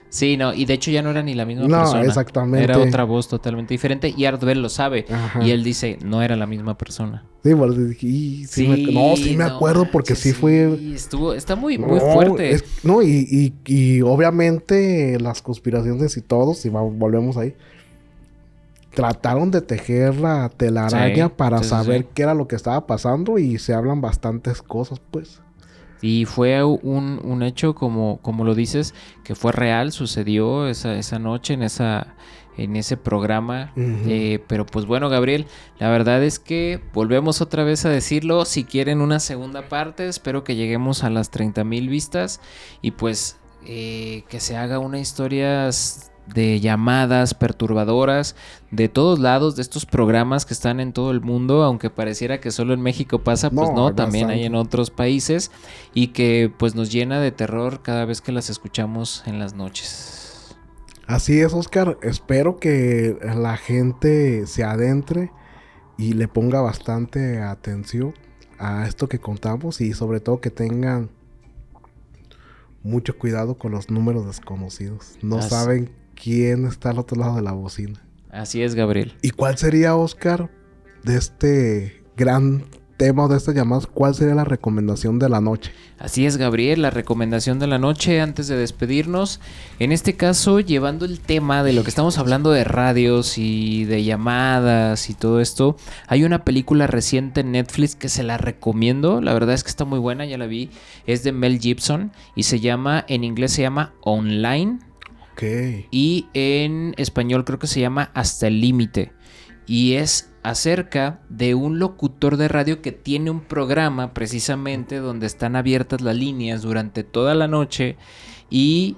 Sí, no, y de hecho ya no era ni la misma No, persona. exactamente. Era otra voz totalmente diferente y Art Bell lo sabe. Ajá. Y él dice, no era la misma persona. Sí, bueno, dije, sí me acuerdo porque sí fue... Está muy fuerte. Y obviamente las conspiraciones y todo, si volvemos ahí, trataron de tejer la telaraña para saber qué era lo que estaba pasando y se hablan bastantes cosas, pues. Y fue un hecho, como lo dices, que fue real, sucedió esa noche en ese programa. Pero pues bueno, Gabriel, la verdad es que volvemos otra vez a decirlo. Si quieren una segunda parte, espero que lleguemos a las 30,000 vistas. Y pues que se haga una historia de llamadas perturbadoras de todos lados, de estos programas que están en todo el mundo, aunque pareciera que solo en México pasa, pues no, también hay en otros países, y que pues nos llena de terror cada vez que las escuchamos en las noches. Así es, Oscar. Espero que la gente se adentre y le ponga bastante atención a esto que contamos y sobre todo que tengan mucho cuidado con los números desconocidos. No saben quién está al otro lado de la bocina. Así es, Gabriel. ¿Y cuál sería, Oscar, de este gran tema o de estas llamadas, cuál sería la recomendación de la noche? Así es, Gabriel, la recomendación de la noche antes de despedirnos. En este caso, llevando el tema de lo que estamos hablando de radios y de llamadas y todo esto, hay una película reciente en Netflix que se la recomiendo. La verdad es que está muy buena, ya la vi. Es de Mel Gibson y en inglés se llama Online. Okay. Y en español creo que se llama Hasta el Límite. Y es acerca de un locutor de radio que tiene un programa precisamente donde están abiertas las líneas durante toda la noche y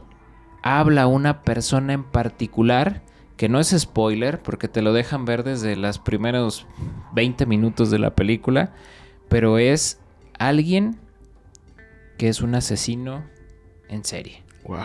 habla una persona en particular, que no es spoiler porque te lo dejan ver desde los primeros 20 minutos de la película, pero es alguien que es un asesino en serie. Wow.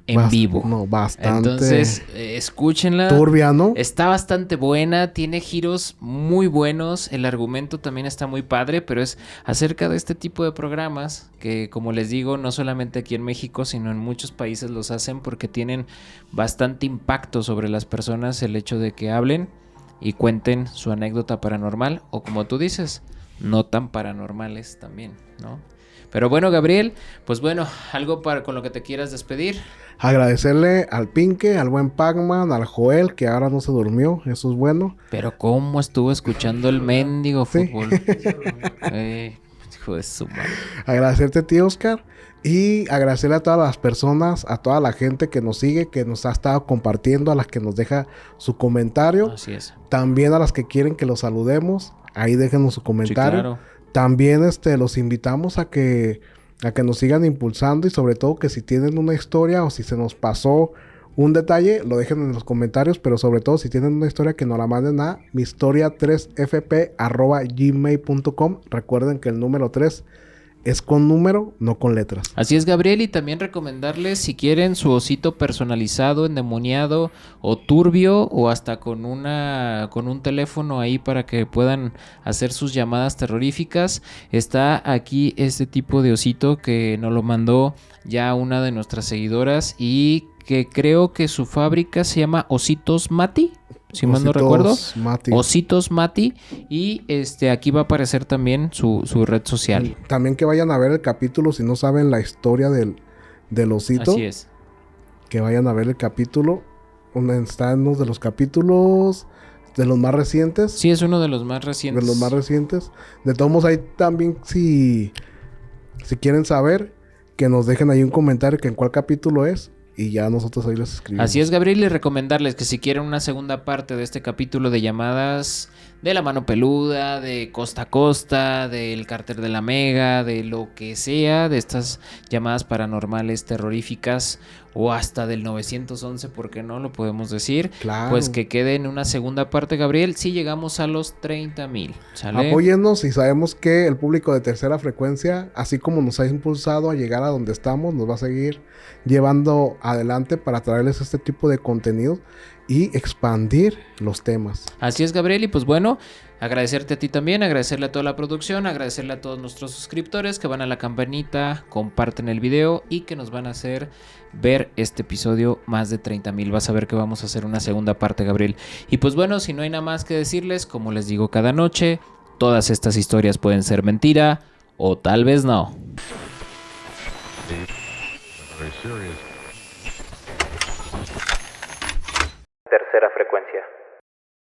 En vivo. No, bastante. Entonces, escúchenla. Turbia, ¿no? Está bastante buena, tiene giros muy buenos, el argumento también está muy padre, pero es acerca de este tipo de programas que, como les digo, no solamente aquí en México, sino en muchos países los hacen porque tienen bastante impacto sobre las personas el hecho de que hablen y cuenten su anécdota paranormal o, como tú dices, no tan paranormales también, ¿no? Pero bueno, Gabriel, pues bueno, algo con lo que te quieras despedir. Agradecerle al Pinque, al buen Pac-Man, al Joel, que ahora no se durmió, eso es bueno. Pero cómo estuvo escuchando el mendigo fútbol. Hijo de su madre. Agradecerte a ti, Oscar, y agradecerle a todas las personas, a toda la gente que nos sigue, que nos ha estado compartiendo, a las que nos deja su comentario. Así es. También a las que quieren que los saludemos, ahí déjenos su comentario. Sí, claro. También los invitamos a que nos sigan impulsando y sobre todo que si tienen una historia o si se nos pasó un detalle, lo dejen en los comentarios, pero sobre todo si tienen una historia que nos la manden a mihistoria3fp@gmail.com. Recuerden que el número 3 es con número, no con letras. Así es, Gabriel, y también recomendarles si quieren su osito personalizado, endemoniado o turbio o hasta con un teléfono ahí para que puedan hacer sus llamadas terroríficas. Está aquí este tipo de osito que nos lo mandó ya una de nuestras seguidoras y que creo que su fábrica se llama Ositos Mati. Si mal no recuerdo, Ositos Mati. Y aquí va a aparecer también su red social. También que vayan a ver el capítulo si no saben la historia del osito. Así es. Que vayan a ver el capítulo. está en uno de los capítulos de los más recientes. Sí, es uno de los más recientes. De los más recientes. De todos modos, ahí también, si quieren saber, que nos dejen ahí un comentario que en cuál capítulo es. Y ya nosotros ahí les escribimos. Así es, Gabriel, y recomendarles que si quieren una segunda parte de este capítulo de llamadas de La Mano Peluda, de Costa a Costa, del Cártel de la Mega, de lo que sea, de estas llamadas paranormales terroríficas o hasta del 911, ¿por qué no lo podemos decir? Claro. Pues que quede en una segunda parte, Gabriel, si llegamos a los 30,000. ¿Sale? Apóyennos y sabemos que el público de Tercera Frecuencia, así como nos ha impulsado a llegar a donde estamos, nos va a seguir llevando adelante para traerles este tipo de contenido y expandir los temas. Así es, Gabriel, y pues bueno, agradecerte a ti también, agradecerle a toda la producción, agradecerle a todos nuestros suscriptores que van a la campanita, comparten el video y que nos van a hacer ver este episodio más de 30,000. Vas a ver que vamos a hacer una segunda parte, Gabriel. Y pues bueno, si no hay nada más que decirles, como les digo cada noche, todas estas historias pueden ser mentira o tal vez no. Tercera Frecuencia.